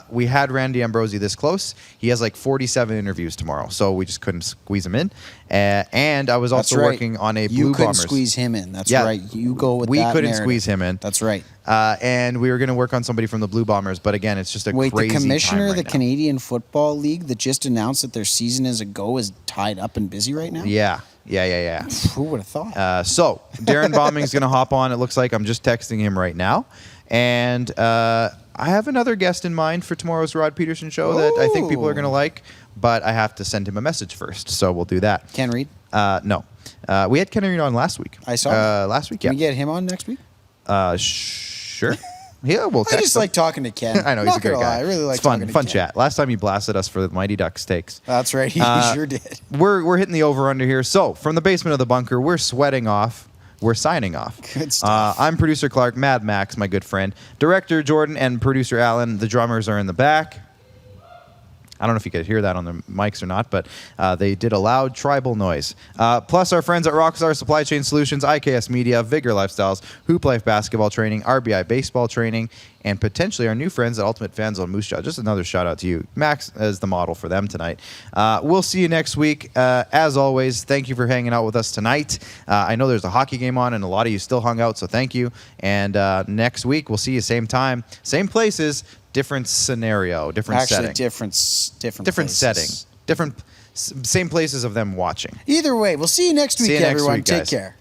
We had Randy Ambrosi this close. He has 47 interviews tomorrow, so we just couldn't squeeze him in. And I was also working on a Blue Bombers. You couldn't squeeze him in. That's right. You go with that We couldn't narrative. squeeze him in. That's right. And we were going to work on somebody from the Blue Bombers, but again, it's just crazy the commissioner of the now. Canadian Football League that just announced that their season is tied up and busy right now? Yeah. Who would have thought? So Darren Bombing's going to hop on. It looks like I'm just texting him right now. And I have another guest in mind for tomorrow's Rod Peterson show that I think people are going to like, but I have to send him a message first. So we'll do that. Ken Reed? No. We had Ken Reed on last week. I saw that. Last week, Can we get him on next week? Sure. Yeah, we'll I just like talking to Ken. I know, he's a great guy. I really like it's fun, talking to fun Ken. chat. Last time he blasted us for the Mighty Duck steaks. That's right. He sure did. We're hitting the over-under here. So, from the basement of the bunker, we're sweating off. We're signing off. Good stuff. I'm producer Clark, Mad Max, my good friend. Director Jordan and producer Alan. The drummers are in the back. I don't know if you could hear that on the mics or not, but they did a loud tribal noise. Plus our friends at Rockstar Supply Chain Solutions, IKS Media, Vigor Lifestyles, Hoop Life Basketball Training, RBI Baseball Training, and potentially our new friends at Ultimate Fan Zone Moose Jaw. Just another shout out to you. Max as the model for them tonight. We'll see you next week. As always, thank you for hanging out with us tonight. I know there's a hockey game on and a lot of you still hung out, so thank you. And next week, we'll see you same time, same places, different scenario, different setting. Different setting. Same places of them watching. Either way, we'll see you next week, See you next everyone. week, Take guys. care.